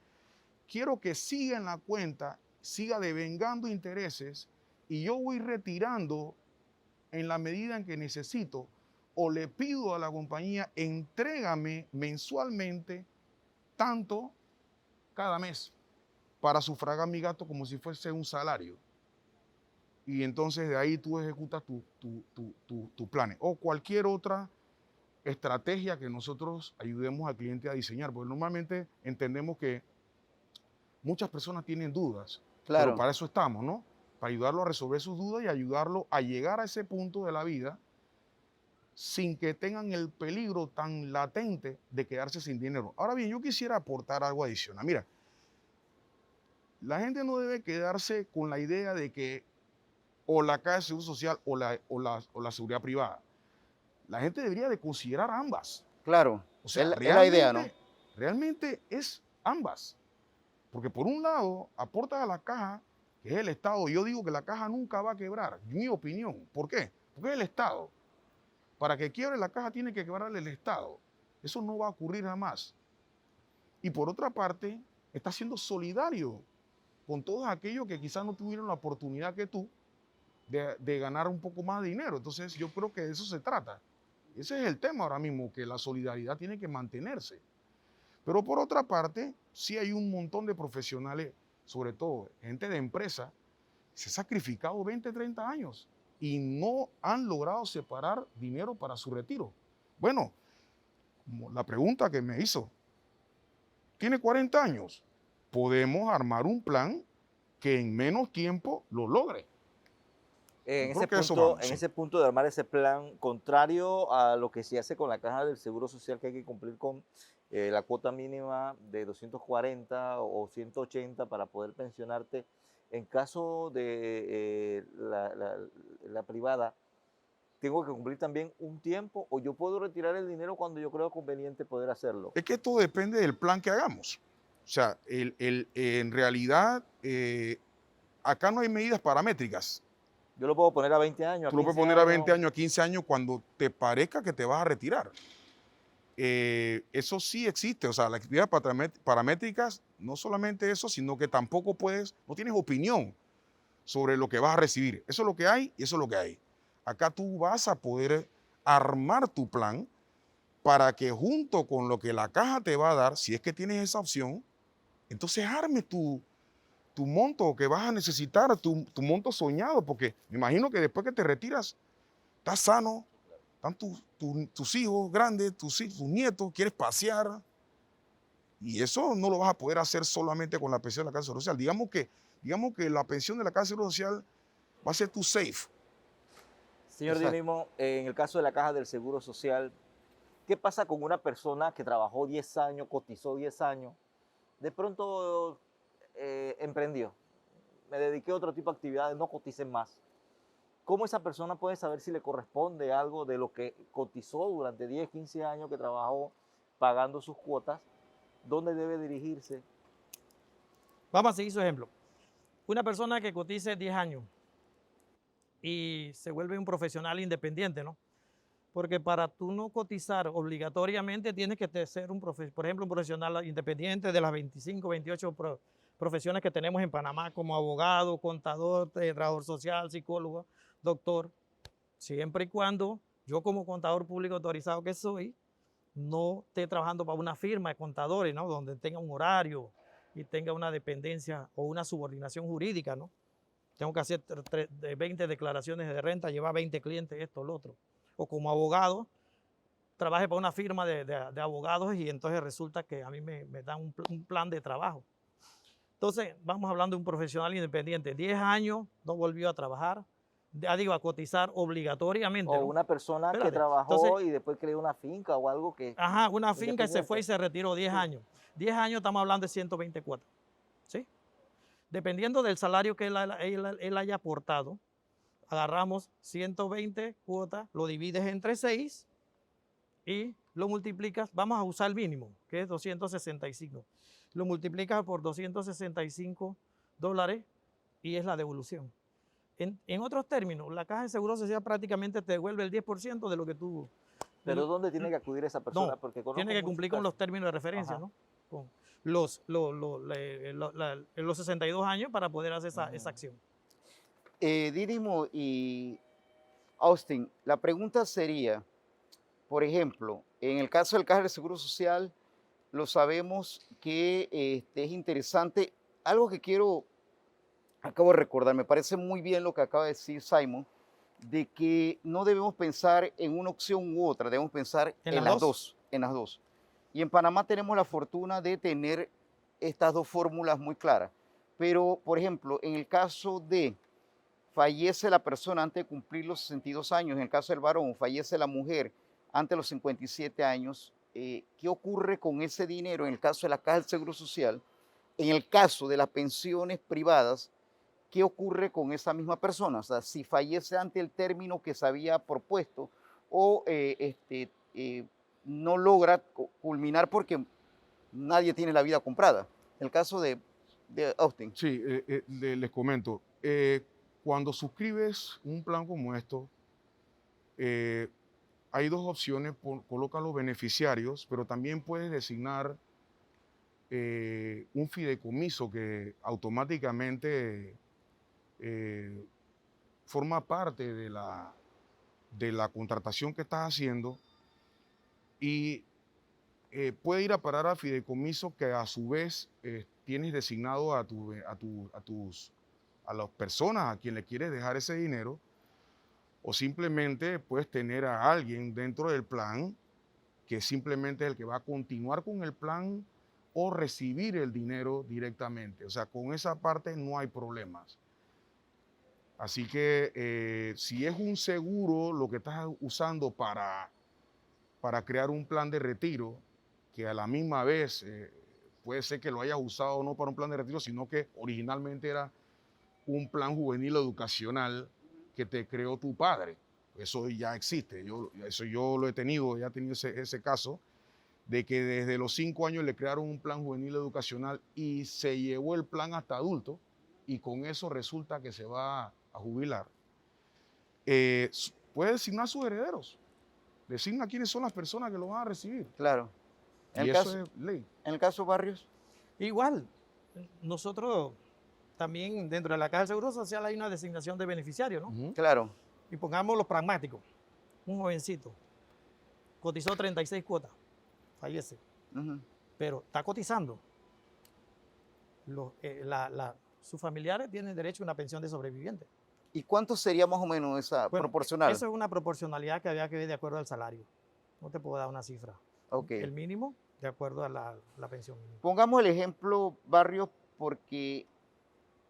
Speaker 5: quiero que siga en la cuenta, siga devengando intereses y yo voy retirando en la medida en que necesito, o le pido a la compañía, entrégame mensualmente tanto cada mes, para sufragar mi gasto como si fuese un salario. Y entonces de ahí tú ejecutas tus planes. O cualquier otra estrategia que nosotros ayudemos al cliente a diseñar. Porque normalmente entendemos que muchas personas tienen dudas, pero
Speaker 2: Claro,
Speaker 5: para eso estamos, ¿no? Para ayudarlo a resolver sus dudas y ayudarlo a llegar a ese punto de la vida sin que tengan el peligro tan latente de quedarse sin dinero. Ahora bien, yo quisiera aportar algo adicional. Mira, la gente no debe quedarse con la idea de que o la Caja de Seguro Social o la seguridad privada. La gente debería de considerar ambas.
Speaker 2: claro.
Speaker 5: O sea,
Speaker 2: Es la idea, ¿no?
Speaker 5: realmente es ambas. Porque por un lado, aportas a la caja, que es el Estado. Yo digo que la caja nunca va a quebrar, mi opinión. ¿Por qué? Porque es el Estado. Para que quiebre la caja tiene que quebrarle el Estado. Eso no va a ocurrir jamás. Y por otra parte, está siendo solidario con todos aquellos que quizás no tuvieron la oportunidad que tú de ganar un poco más de dinero. Entonces yo creo que de eso se trata. Ese es el tema ahora mismo, que la solidaridad tiene que mantenerse. Pero por otra parte, sí hay un montón de profesionales, sobre todo gente de empresa, se ha sacrificado 20, 30 años y no han logrado separar dinero para su retiro. Bueno, como la pregunta que me hizo, tiene 40 años, podemos armar un plan que en menos tiempo lo logre.
Speaker 4: En
Speaker 5: Yo creo
Speaker 4: ese
Speaker 5: que eso
Speaker 4: punto,
Speaker 5: vamos,
Speaker 4: en
Speaker 5: sí.
Speaker 4: ese punto de armar ese plan, contrario a lo que se hace con la caja del Seguro Social, que hay que cumplir con la cuota mínima de 240 o 180 para poder pensionarte, en caso de la privada, ¿tengo que cumplir también un tiempo o yo puedo retirar el dinero cuando yo creo conveniente poder hacerlo?
Speaker 5: Es que todo depende del plan que hagamos. O sea, en realidad, acá no hay medidas paramétricas.
Speaker 4: Yo lo puedo poner a 20 años, a
Speaker 5: Tú lo puedes
Speaker 4: 15
Speaker 5: poner a 20
Speaker 4: años.
Speaker 5: años, a 15 años, cuando te parezca que te vas a retirar. Eso sí existe. O sea, las actividades paramétricas, no solamente eso, sino que tampoco no tienes opinión sobre lo que vas a recibir. Eso es lo que hay y eso es lo que hay. Acá tú vas a poder armar tu plan para que junto con lo que la caja te va a dar, si es que tienes esa opción, entonces armes tu monto que vas a necesitar, tu monto soñado, porque me imagino que después que te retiras, estás sano, están tus hijos grandes, tus nietos, quieres pasear, y eso no lo vas a poder hacer solamente con la pensión de la Caja de Seguro Social. Digamos que la pensión de la Caja de Seguro Social va a ser tu safe.
Speaker 4: Señor
Speaker 2: Exacto.
Speaker 4: Dínimo, en el caso de la caja del Seguro Social, ¿qué pasa con una persona que trabajó 10 años, cotizó 10 años, de pronto emprendió? Me dediqué a otro tipo de actividades, no coticé más. ¿Cómo esa persona puede saber si le corresponde algo de lo que cotizó durante 10, 15 años que trabajó pagando sus cuotas? ¿Dónde debe dirigirse?
Speaker 3: Vamos a seguir su ejemplo. Una persona que cotice 10 años y se vuelve un profesional independiente, ¿no? Porque para tú no cotizar obligatoriamente tienes que ser por ejemplo, un profesional independiente de las 25, 28 profesiones que tenemos en Panamá, como abogado, contador, trabajador social, psicólogo, doctor, siempre y cuando yo como contador público autorizado que soy, no esté trabajando para una firma de contadores, ¿no? Donde tenga un horario y tenga una dependencia o una subordinación jurídica, ¿no? Tengo que hacer 20 declaraciones de renta, llevar 20 clientes, esto, lo otro. O como abogado, trabaje para una firma de abogados y entonces resulta que a mí me dan un plan de trabajo. Entonces, vamos hablando de un profesional independiente. 10 años no volvió a trabajar, ya digo, a cotizar obligatoriamente,
Speaker 4: O
Speaker 3: ¿no?
Speaker 4: una persona que
Speaker 3: Espérate.
Speaker 4: trabajó
Speaker 3: Entonces,
Speaker 4: y después creó una finca o algo que
Speaker 3: ajá, una finca y se fue y
Speaker 4: independiente.
Speaker 3: se retiró 10
Speaker 4: Sí.
Speaker 3: años. 10 años estamos hablando de 120 cuotas, ¿sí? Dependiendo del salario que él haya aportado, agarramos 120 cuotas, lo divides entre 6 y lo multiplicas, vamos a usar el mínimo, que es 265. Lo multiplicas por $265 y es la devolución. En otros términos, la Caja de Seguro Social prácticamente te devuelve el 10% de lo que tú...
Speaker 4: Pero ¿dónde tiene que acudir esa persona?
Speaker 3: No,
Speaker 4: Porque conozco
Speaker 3: tiene que
Speaker 4: muchos
Speaker 3: cumplir con
Speaker 4: casos.
Speaker 3: los términos de referencia,
Speaker 4: Ajá.
Speaker 3: ¿no? Con los 62 años para poder hacer esa acción.
Speaker 2: Didimo y Austin, la pregunta sería, por ejemplo, en el caso del Caja del Seguro Social, lo sabemos que es interesante algo que acabo de recordar, me parece muy bien lo que acaba de decir Simon, de que no debemos pensar en una opción u otra, debemos pensar
Speaker 3: ¿En
Speaker 2: en
Speaker 3: las
Speaker 2: las
Speaker 3: dos?
Speaker 2: dos, en las dos. Y en Panamá tenemos la fortuna de tener estas dos fórmulas muy claras. Pero, por ejemplo, en el caso de fallece la persona antes de cumplir los 62 años, en el caso del varón, fallece la mujer antes de los 57 años, ¿qué ocurre con ese dinero en el caso de la Caja del Seguro Social? En el caso de las pensiones privadas, ¿qué ocurre con esa misma persona? O sea, si fallece ante el término que se había propuesto o no logra culminar porque nadie tiene la vida comprada. El caso de Austin.
Speaker 5: Sí, les comento. Cuando suscribes un plan como esto, eh, hay dos opciones. Coloca los beneficiarios, pero también puedes designar un fideicomiso que automáticamente forma parte de la contratación que estás haciendo y puede ir a parar a fideicomiso que a su vez tienes designado a las personas a quien le quieres dejar ese dinero, o simplemente puedes tener a alguien dentro del plan que simplemente es el que va a continuar con el plan o recibir el dinero directamente. O sea, con esa parte no hay problemas. Así que si es un seguro lo que estás usando para crear un plan de retiro, que a la misma vez puede ser que lo hayas usado no para un plan de retiro, sino que originalmente era un plan juvenil educacional que te creó tu padre. Eso ya existe, eso yo lo he tenido, ya he tenido ese caso, de que desde los 5 años le crearon un plan juvenil educacional y se llevó el plan hasta adulto y con eso resulta que se va a jubilar. Puede designar sus herederos, designa quiénes son las personas que lo van a recibir.
Speaker 2: Claro.
Speaker 5: Y eso es ley.
Speaker 2: En el caso Barrios.
Speaker 3: Igual, nosotros también dentro de la Caja del Seguro Social hay una designación de beneficiario, ¿no?
Speaker 5: Ujú.
Speaker 2: Claro.
Speaker 3: Y pongamos los pragmáticos. Un jovencito cotizó 36 cuotas, fallece,
Speaker 2: Ujú.
Speaker 3: pero está cotizando. Sus familiares tienen derecho a una pensión de sobreviviente.
Speaker 2: ¿Y cuánto sería más o menos esa
Speaker 3: Bueno,
Speaker 2: proporcional?
Speaker 3: Eso es una proporcionalidad que había que ver de acuerdo al salario. No te puedo dar una cifra.
Speaker 2: Ok.
Speaker 3: El mínimo de acuerdo a la pensión mínima.
Speaker 2: Pongamos el ejemplo Barrios porque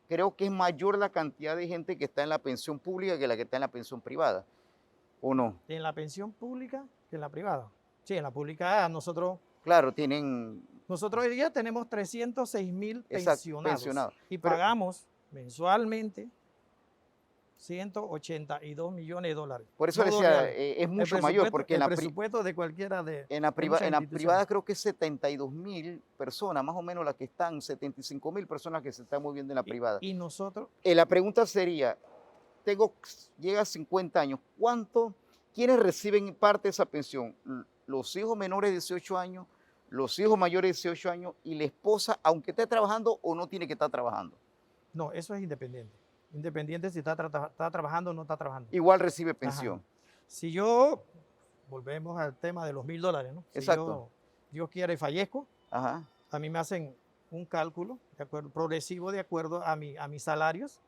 Speaker 2: creo que es mayor la cantidad de gente que está en la pensión pública que la que está en la pensión privada. ¿O no?
Speaker 3: En la pensión pública que en la privada. Sí, en la pública
Speaker 2: Claro,
Speaker 3: nosotros hoy día tenemos 306.000
Speaker 2: Exacto,
Speaker 3: pensionados y
Speaker 2: Pero-
Speaker 3: pagamos mensualmente 182 millones de dólares.
Speaker 2: por eso
Speaker 3: No
Speaker 2: decía,
Speaker 3: dólares.
Speaker 2: es mucho mayor, porque
Speaker 3: el presupuesto de cualquiera de
Speaker 2: en la
Speaker 3: muchas
Speaker 2: privada
Speaker 3: instituciones.
Speaker 2: creo que es 72.000 personas, más o menos las que están, 75.000 personas que se están moviendo en la privada.
Speaker 3: Y nosotros,
Speaker 2: La pregunta sería, llega a 50 años, ¿quiénes reciben parte de esa pensión? Los hijos menores de 18 años, los hijos mayores de 18 años y la esposa, aunque esté trabajando o no tiene que estar trabajando.
Speaker 3: no, eso es independiente. Independiente si está trabajando o no está trabajando.
Speaker 2: Igual recibe pensión.
Speaker 3: Si yo, volvemos al tema de los $1.000, ¿no? Si
Speaker 2: Exacto.
Speaker 3: yo, Dios quiera y fallezco,
Speaker 2: Ajá.
Speaker 3: a mí me hacen un cálculo progresivo de acuerdo a mis salarios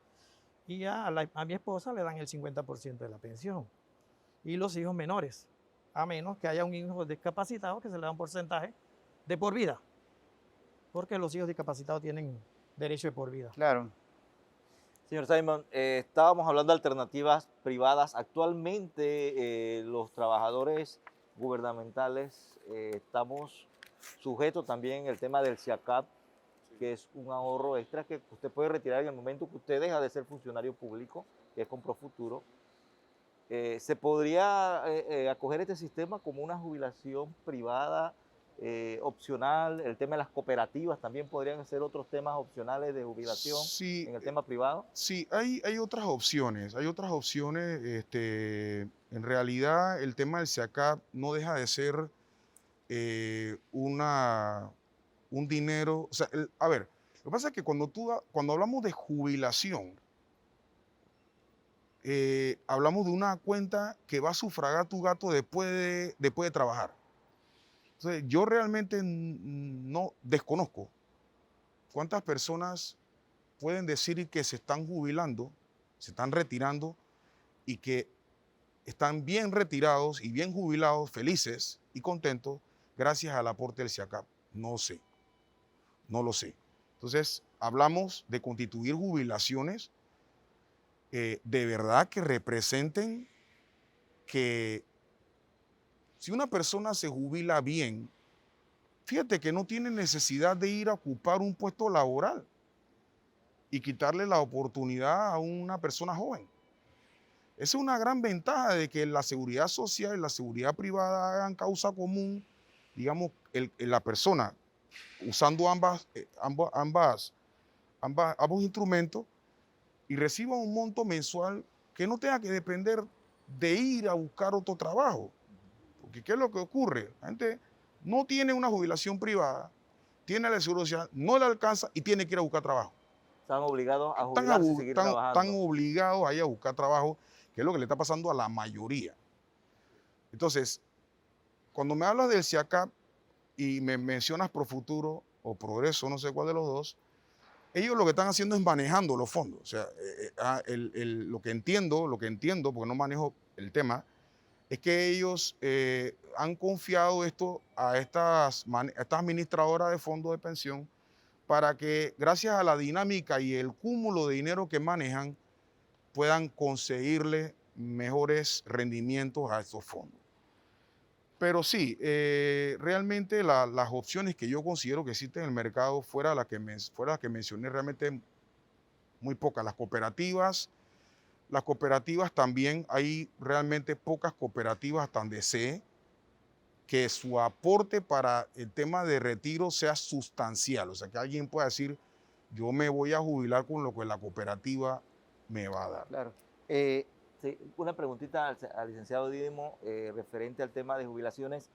Speaker 3: y a mi esposa le dan el 50% de la pensión. Y los hijos menores, a menos que haya un hijo discapacitado que se le da un porcentaje de por vida, porque los hijos discapacitados tienen derecho de por vida.
Speaker 2: Claro.
Speaker 4: Señor Simon, estábamos hablando de alternativas privadas. Actualmente los trabajadores gubernamentales estamos sujetos también al tema del SIACAP, que es un ahorro extra que usted puede retirar en el momento que usted deja de ser funcionario público, que es con Profuturo. ¿Se podría acoger este sistema como una jubilación privada opcional? El tema de las cooperativas también podrían ser otros temas opcionales de jubilación
Speaker 5: Sí,
Speaker 4: en el tema privado.
Speaker 5: sí, hay otras opciones, en realidad el tema del SIACAP no deja de ser un dinero, o sea, a ver, lo que pasa es que cuando hablamos de jubilación, hablamos de una cuenta que va a sufragar tu gato después de trabajar. Entonces, yo realmente no desconozco cuántas personas pueden decir que se están jubilando, se están retirando y que están bien retirados y bien jubilados, felices y contentos gracias al aporte del CIACAP. No sé, no lo sé. Entonces, hablamos de constituir jubilaciones de verdad que representen que si una persona se jubila bien, fíjate que no tiene necesidad de ir a ocupar un puesto laboral y quitarle la oportunidad a una persona joven. Esa es una gran ventaja de que la seguridad social y la seguridad privada hagan causa común, digamos, la persona usando ambos instrumentos y reciba un monto mensual que no tenga que depender de ir a buscar otro trabajo. Porque ¿qué es lo que ocurre? La gente no tiene una jubilación privada, tiene la seguridad social, no le alcanza y tiene que ir a buscar trabajo.
Speaker 4: Están obligados a jubilarse y seguir trabajando.
Speaker 5: Están obligados a ir a buscar trabajo, que es lo que le está pasando a la mayoría. Entonces, cuando me hablas del CIACAP y me mencionas Profuturo o Progreso, no sé cuál de los dos, ellos lo que están haciendo es manejando los fondos. O sea, lo que entiendo, porque no manejo el tema, es que ellos han confiado esto a estas administradoras de fondos de pensión para que, gracias a la dinámica y el cúmulo de dinero que manejan, puedan conseguirle mejores rendimientos a estos fondos. Pero sí, realmente las opciones que yo considero que existen en el mercado, fuera las que mencioné, realmente muy pocas. Las cooperativas también, hay realmente pocas cooperativas hasta donde sé que su aporte para el tema de retiro sea sustancial. O sea, que alguien pueda decir, yo me voy a jubilar con lo que la cooperativa me va a dar.
Speaker 2: Claro.
Speaker 4: Sí, una preguntita al licenciado Dídimo referente al tema de jubilaciones.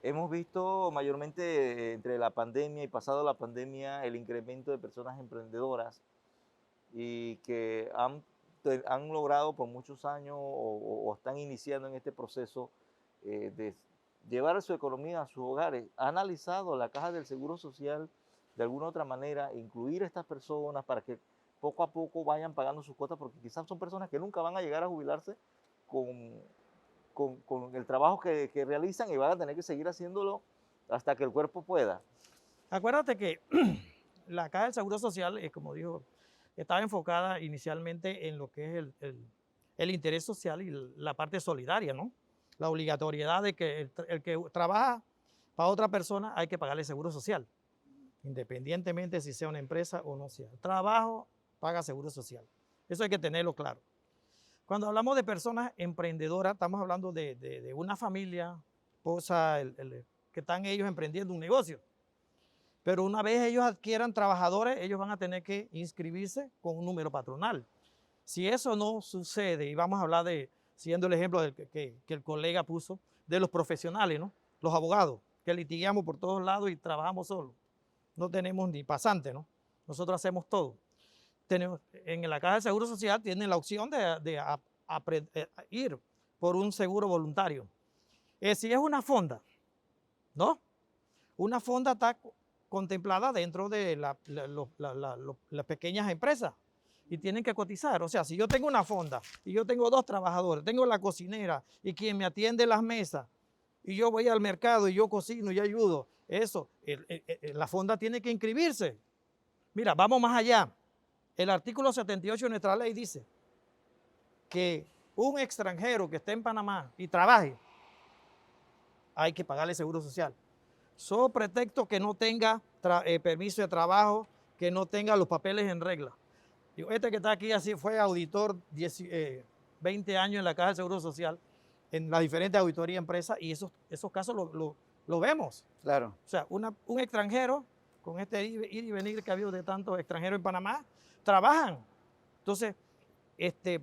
Speaker 4: Hemos visto mayormente entre la pandemia y pasado la pandemia el incremento de personas emprendedoras y que han logrado por muchos años o están iniciando en este proceso de llevar su economía a sus hogares. ¿Ha analizado la caja del Seguro Social de alguna otra manera, incluir a estas personas para que poco a poco vayan pagando sus cuotas? Porque quizás son personas que nunca van a llegar a jubilarse con el trabajo que realizan y van a tener que seguir haciéndolo hasta que el cuerpo pueda.
Speaker 3: Acuérdate que la Caja del Seguro Social, como dijo, estaba enfocada inicialmente en lo que es el interés social y la parte solidaria, ¿no? La obligatoriedad de que el que trabaja para otra persona hay que pagarle seguro social, independientemente si sea una empresa o no sea. Trabajo paga seguro social. Eso hay que tenerlo claro. Cuando hablamos de personas emprendedoras, estamos hablando de una familia, esposa, que están ellos emprendiendo un negocio. Pero una vez ellos adquieran trabajadores, ellos van a tener que inscribirse con un número patronal. Si eso no sucede, y vamos a hablar siguiendo el ejemplo que el colega puso, de los profesionales, ¿no? Los abogados, que litigueamos por todos lados y trabajamos solos. No tenemos ni pasante, ¿no? Nosotros hacemos todo. En la Caja de Seguro Social tienen la opción de ir por un seguro voluntario. Si es una fonda, ¿no? Una fonda está contemplada dentro de las pequeñas empresas y tienen que cotizar. O sea, si yo tengo una fonda y yo tengo 2 trabajadores, tengo la cocinera y quien me atiende las mesas, y yo voy al mercado y yo cocino y ayudo, la fonda tiene que inscribirse. Mira, vamos más allá. El artículo 78 de nuestra ley dice que un extranjero que esté en Panamá y trabaje, hay que pagarle seguro social. Sobre pretexto que no tenga permiso de trabajo, que no tenga los papeles en regla. Este que está aquí así fue auditor 20 años en la Caja de Seguro Social, en las diferentes auditorías de empresas, y esos casos lo vemos.
Speaker 2: Claro.
Speaker 3: O sea, un extranjero, con este ir y venir que ha habido de tantos extranjeros en Panamá, trabajan. Entonces,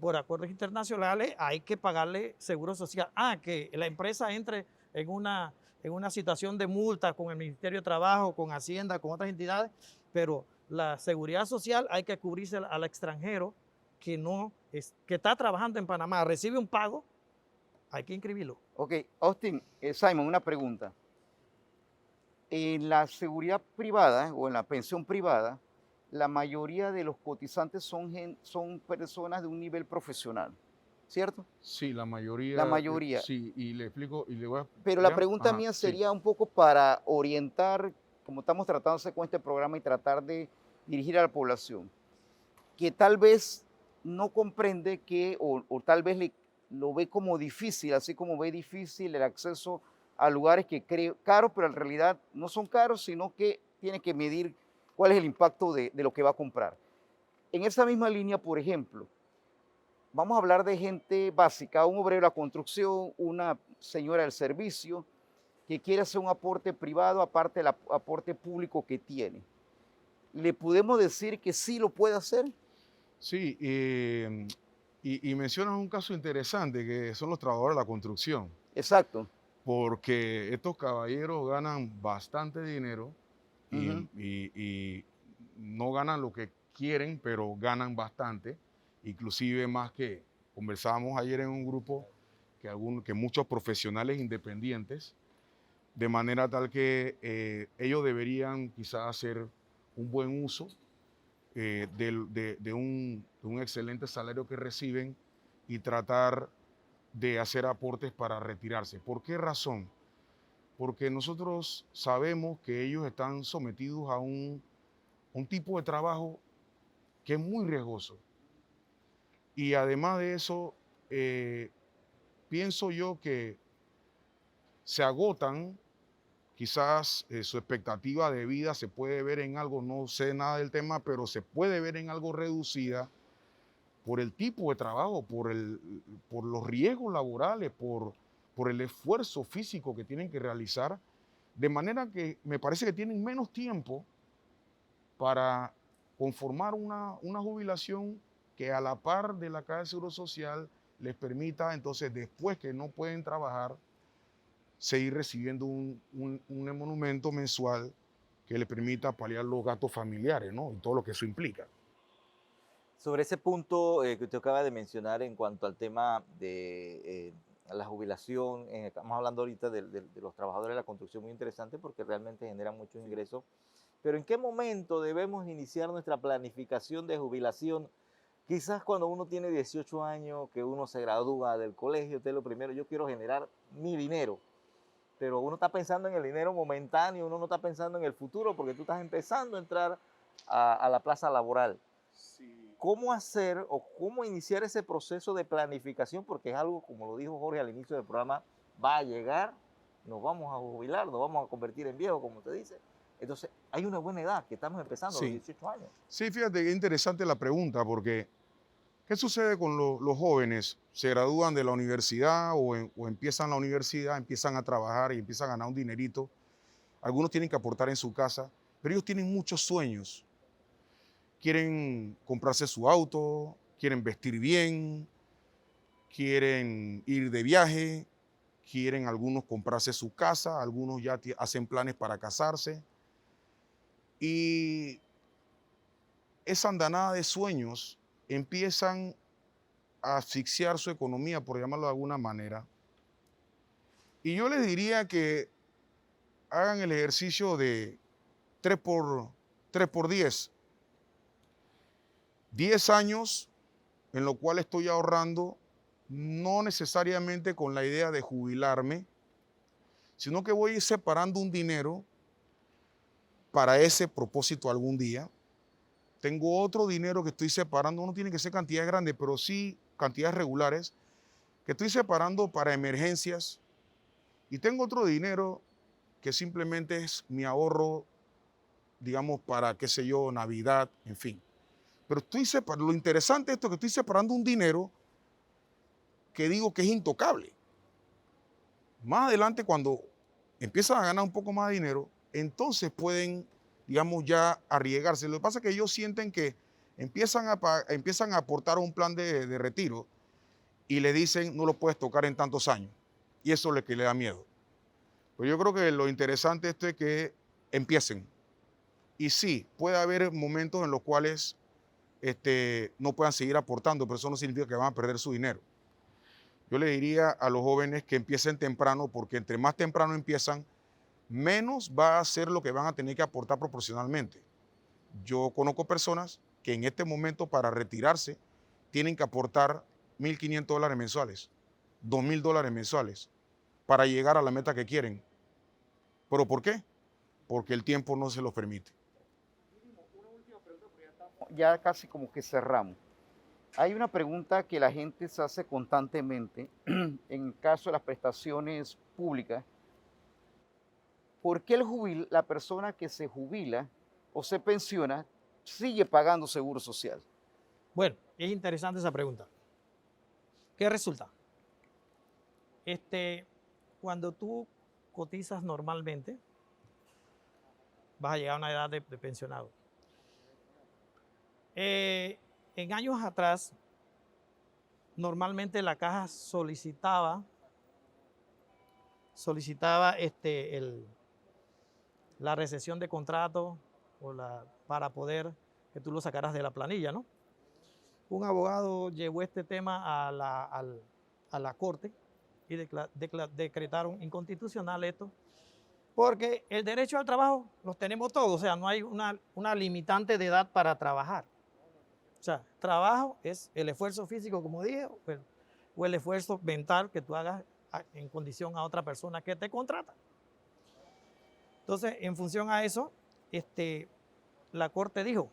Speaker 3: por acuerdos internacionales hay que pagarle seguro social. Que la empresa entre en una situación de multa con el Ministerio de Trabajo, con Hacienda, con otras entidades, pero la seguridad social hay que cubrirse al extranjero que está trabajando en Panamá, recibe un pago, hay que inscribirlo.
Speaker 2: Ok, Austin, Simon, una pregunta. En la seguridad privada o en la pensión privada, la mayoría de los cotizantes son personas de un nivel profesional, ¿cierto?
Speaker 5: Sí, la mayoría.
Speaker 2: La mayoría.
Speaker 5: Sí, y le explico, y le voy a...
Speaker 2: Pero la
Speaker 5: ¿Ya?
Speaker 2: pregunta
Speaker 5: Ajá,
Speaker 2: mía
Speaker 5: sí.
Speaker 2: sería un poco para orientar, como estamos tratando de hacer con este programa y tratar de dirigir a la población, que tal vez no comprende que, o tal vez lo ve como difícil, así como ve difícil el acceso a lugares que cree caros, pero en realidad no son caros, sino que tiene que medir cuál es el impacto de lo que va a comprar. En esa misma línea, por ejemplo, vamos a hablar de gente básica, un obrero de la construcción, una señora del servicio, que quiere hacer un aporte privado aparte del aporte público que tiene. ¿Le podemos decir que sí lo puede hacer?
Speaker 5: Sí, y mencionas un caso interesante que son los trabajadores de la construcción,
Speaker 2: Exacto.
Speaker 5: porque estos caballeros ganan bastante dinero y,
Speaker 2: Ujú.
Speaker 5: y no ganan lo que quieren, pero ganan bastante, inclusive más que conversábamos ayer en un grupo que muchos profesionales independientes, de manera tal que ellos deberían quizás hacer un buen uso de un excelente salario que reciben y tratar de hacer aportes para retirarse. ¿Por qué razón? Porque nosotros sabemos que ellos están sometidos a un tipo de trabajo que es muy riesgoso. Y además de eso, pienso yo que se agotan, quizás su expectativa de vida se puede ver en algo, no sé nada del tema, pero se puede ver en algo reducida por el tipo de trabajo, por los riesgos laborales, por el esfuerzo físico que tienen que realizar, de manera que me parece que tienen menos tiempo para conformar una jubilación que a la par de la Caja de Seguro Social les permita, entonces, después que no pueden trabajar, seguir recibiendo un emolumento mensual que le permita paliar los gastos familiares, ¿no? Y todo lo que eso implica.
Speaker 4: Sobre ese punto que usted acaba de mencionar en cuanto al tema de la jubilación, estamos hablando ahorita de los trabajadores de la construcción, muy interesante porque realmente generan muchos ingresos, pero ¿en qué momento debemos iniciar nuestra planificación de jubilación? Quizás cuando uno tiene 18 años, que uno se gradúa del colegio, usted lo primero, yo quiero generar mi dinero, pero uno está pensando en el dinero momentáneo, uno no está pensando en el futuro porque tú estás empezando a entrar a la plaza laboral. ¿Cómo hacer o cómo iniciar ese proceso de planificación? Porque es algo, como lo dijo Jorge al inicio del programa, va a llegar, nos vamos a jubilar, nos vamos a convertir en viejos, como usted dice. Entonces, hay una buena edad, que estamos empezando a los
Speaker 5: Sí,
Speaker 4: 18 años.
Speaker 5: sí, fíjate que interesante la pregunta, porque ¿qué sucede con los jóvenes? Se gradúan de la universidad o empiezan la universidad, empiezan a trabajar y empiezan a ganar un dinerito. Algunos tienen que aportar en su casa, pero ellos tienen muchos sueños. Quieren comprarse su auto, quieren vestir bien, quieren ir de viaje, quieren algunos comprarse su casa, algunos ya hacen planes para casarse. Y esa andanada de sueños empiezan a asfixiar su economía, por llamarlo de alguna manera. Y yo les diría que hagan el ejercicio de 3 por 10. 10 años en lo cual estoy ahorrando, no necesariamente con la idea de jubilarme, sino que voy a ir separando un dinero para ese propósito algún día. Tengo otro dinero que estoy separando, no tiene que ser cantidades grandes, pero sí cantidades regulares, que estoy separando para emergencias. Y tengo otro dinero que simplemente es mi ahorro, digamos, para, qué sé yo, Navidad, en fin. Pero lo interesante de esto es que estoy separando un dinero que digo que es intocable. Más adelante, cuando empiezan a ganar un poco más de dinero, entonces pueden, digamos, ya arriesgarse. Lo que pasa es que ellos sienten que empiezan a aportar a un plan de retiro y le dicen no lo puedes tocar en tantos años. Y eso es lo que le da miedo. Pero yo creo que lo interesante esto es que empiecen. Y sí, puede haber momentos en los cuales no puedan seguir aportando, pero eso no significa que van a perder su dinero. Yo le diría a los jóvenes que empiecen temprano, porque entre más temprano empiezan, menos va a ser lo que van a tener que aportar proporcionalmente. Yo conozco personas que en este momento para retirarse tienen que aportar $1.500 mensuales, $2.000 mensuales para llegar a la meta que quieren. ¿Pero por qué? Porque el tiempo no se los permite.
Speaker 2: Ya casi como que cerramos. Hay una pregunta que la gente se hace constantemente en el caso de las prestaciones públicas. ¿Por qué la persona que se jubila o se pensiona sigue pagando seguro social?
Speaker 3: Bueno, es interesante esa pregunta. ¿Qué resulta? Cuando tú cotizas normalmente, vas a llegar a una edad de pensionado. En años atrás, normalmente la caja solicitaba la recesión de contrato para poder que tú lo sacaras de la planilla, ¿no? Un abogado llevó este tema a la corte y decretaron inconstitucional esto, porque el derecho al trabajo los tenemos todos, o sea, no hay una limitante de edad para trabajar. O sea, trabajo es el esfuerzo físico, como dije, o el esfuerzo mental que tú hagas en condición a otra persona que te contrata. Entonces, en función a eso, la Corte dijo,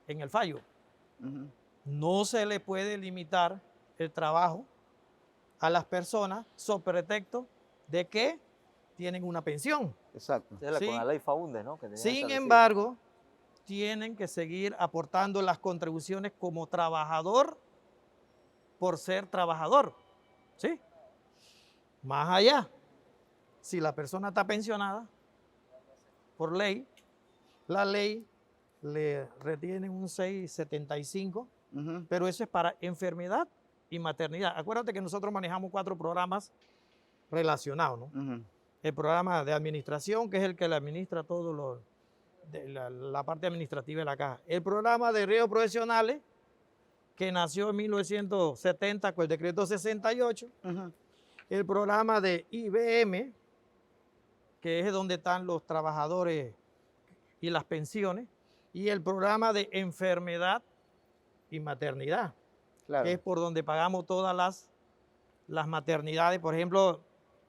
Speaker 3: en el fallo, no se le puede limitar el trabajo a las personas sobre pretexto de que tienen una pensión.
Speaker 2: Exacto.
Speaker 4: Con la ley Faúndez, ¿no?
Speaker 3: Sin embargo, tienen que seguir aportando las contribuciones como trabajador por ser trabajador. ¿Sí? Más allá, si la persona está pensionada por ley, la ley le retiene un 6.75, pero eso es para enfermedad y maternidad. Acuérdate que nosotros manejamos 4 programas relacionados, ¿no? El programa de administración, que es el que le administra todo la parte administrativa de la caja. El programa de riesgos profesionales, que nació en 1970 con el decreto 68. El programa de IBM, que es donde están los trabajadores y las pensiones, y el programa de enfermedad y maternidad,
Speaker 2: Claro.
Speaker 3: que es por donde pagamos todas las maternidades. Por ejemplo,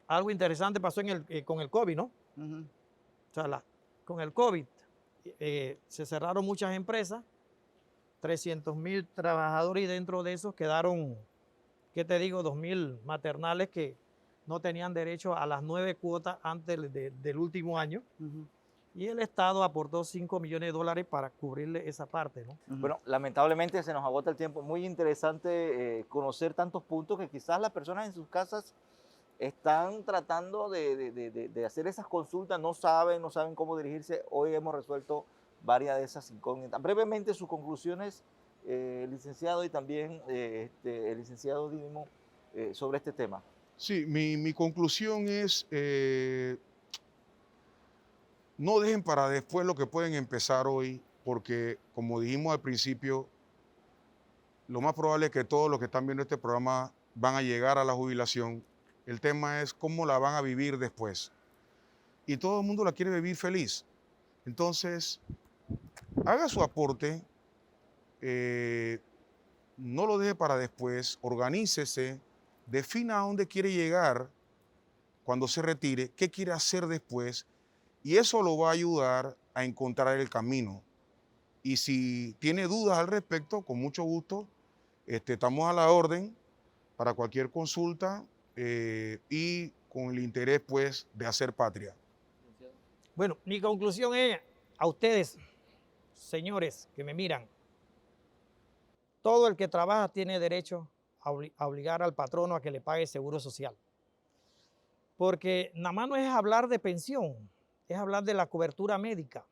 Speaker 3: algo interesante pasó con el COVID, ¿no? O sea, con el COVID se cerraron muchas empresas, 300.000 trabajadores, y dentro de esos quedaron, ¿qué te digo? 2.000 maternales que no tenían derecho a las 9 cuotas antes del último año. Y el Estado aportó $5 millones para cubrirle esa parte, ¿no?
Speaker 4: Bueno, lamentablemente se nos agota el tiempo. Muy interesante conocer tantos puntos que quizás las personas en sus casas están tratando de hacer esas consultas, no saben cómo dirigirse. Hoy hemos resuelto varias de esas incógnitas. Brevemente, sus conclusiones, licenciado, y también el licenciado Didimo, sobre este tema.
Speaker 5: Sí, mi conclusión es, no dejen para después lo que pueden empezar hoy, porque como dijimos al principio, lo más probable es que todos los que están viendo este programa van a llegar a la jubilación. El tema es cómo la van a vivir después. Y todo el mundo la quiere vivir feliz. Entonces, haga su aporte, no lo deje para después, organícese, defina a dónde quiere llegar cuando se retire, qué quiere hacer después, y eso lo va a ayudar a encontrar el camino. Y si tiene dudas al respecto, con mucho gusto, estamos a la orden para cualquier consulta y con el interés, pues, de hacer patria.
Speaker 3: Bueno, mi conclusión es a ustedes, señores que me miran, todo el que trabaja tiene derecho a obligar al patrono a que le pague seguro social. Porque nada más no es hablar de pensión, es hablar de la cobertura médica,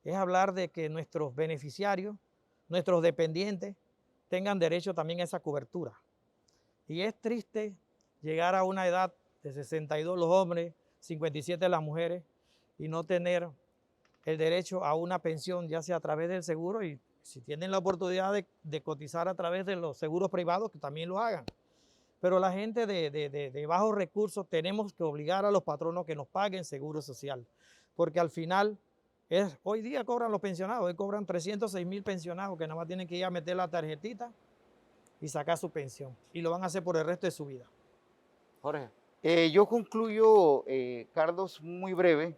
Speaker 3: es hablar de que nuestros beneficiarios, nuestros dependientes, tengan derecho también a esa cobertura. Y es triste llegar a una edad de 62 los hombres, 57 las mujeres, y no tener el derecho a una pensión, ya sea a través del seguro, y si tienen la oportunidad de cotizar a través de los seguros privados, que también lo hagan. Pero la gente de bajos recursos tenemos que obligar a los patronos que nos paguen seguro social, porque al final Hoy día cobran los pensionados, hoy cobran 306.000 pensionados que nada más tienen que ir a meter la tarjetita y sacar su pensión. Y lo van a hacer por el resto de su vida.
Speaker 4: Jorge.
Speaker 2: Yo concluyo, Carlos, muy breve,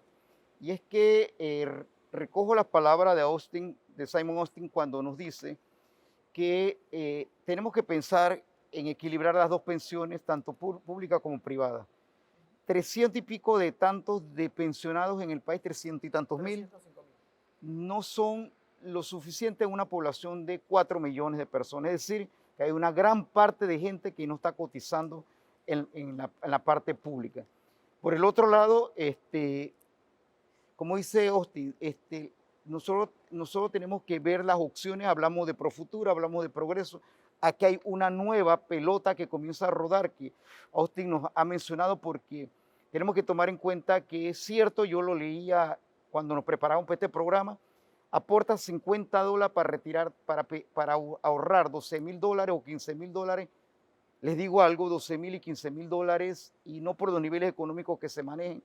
Speaker 2: y es que recojo las palabras de Simon Austin, cuando nos dice que tenemos que pensar en equilibrar las dos pensiones, tanto pública como privada. 300 y pico de tantos de pensionados en el país, 300 y tantos mil, no son lo suficiente en una población de 4 millones de personas. Es decir, que hay una gran parte de gente que no está cotizando en la parte pública. Por el otro lado, como dice Austin, nosotros tenemos que ver las opciones. Hablamos de Profuturo, hablamos de Progreso. Aquí hay una nueva pelota que comienza a rodar, que Austin nos ha mencionado, porque tenemos que tomar en cuenta que es cierto, yo lo leía cuando nos preparábamos para este programa, aporta $50 para retirar, para ahorrar $12.000 o $15.000. Les digo algo, $12.000 y $15.000, y no por los niveles económicos que se manejen,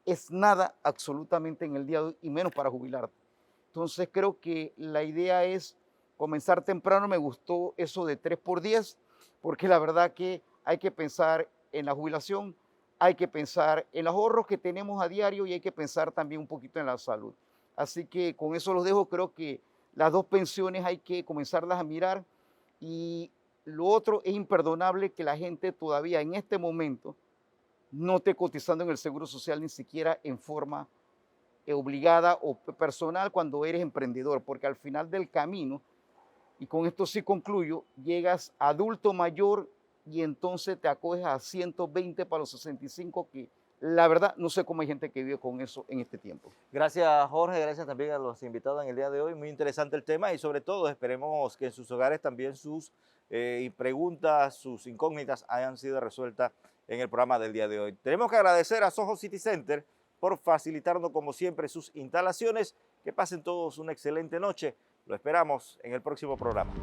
Speaker 2: es nada absolutamente en el día de hoy, y menos para jubilarte. Entonces creo que la idea es comenzar temprano. Me gustó eso de 3 por 10, porque la verdad que hay que pensar en la jubilación, hay que pensar en los ahorros que tenemos a diario y hay que pensar también un poquito en la salud. Así que con eso los dejo. Creo que las dos pensiones hay que comenzarlas a mirar, y lo otro, es imperdonable que la gente todavía en este momento no esté cotizando en el Seguro Social, ni siquiera en forma obligada o personal, cuando eres emprendedor, porque al final del camino, y con esto sí concluyo, llegas adulto mayor y entonces te acoges a 120 para los 65, que la verdad no sé cómo hay gente que vive con eso en este tiempo.
Speaker 4: Gracias, Jorge, gracias también a los invitados en el día de hoy. Muy interesante el tema, y sobre todo esperemos que en sus hogares también sus preguntas, sus incógnitas hayan sido resueltas en el programa del día de hoy. Tenemos que agradecer a Soho City Center por facilitarnos como siempre sus instalaciones. Que pasen todos una excelente noche. Lo esperamos en el próximo programa.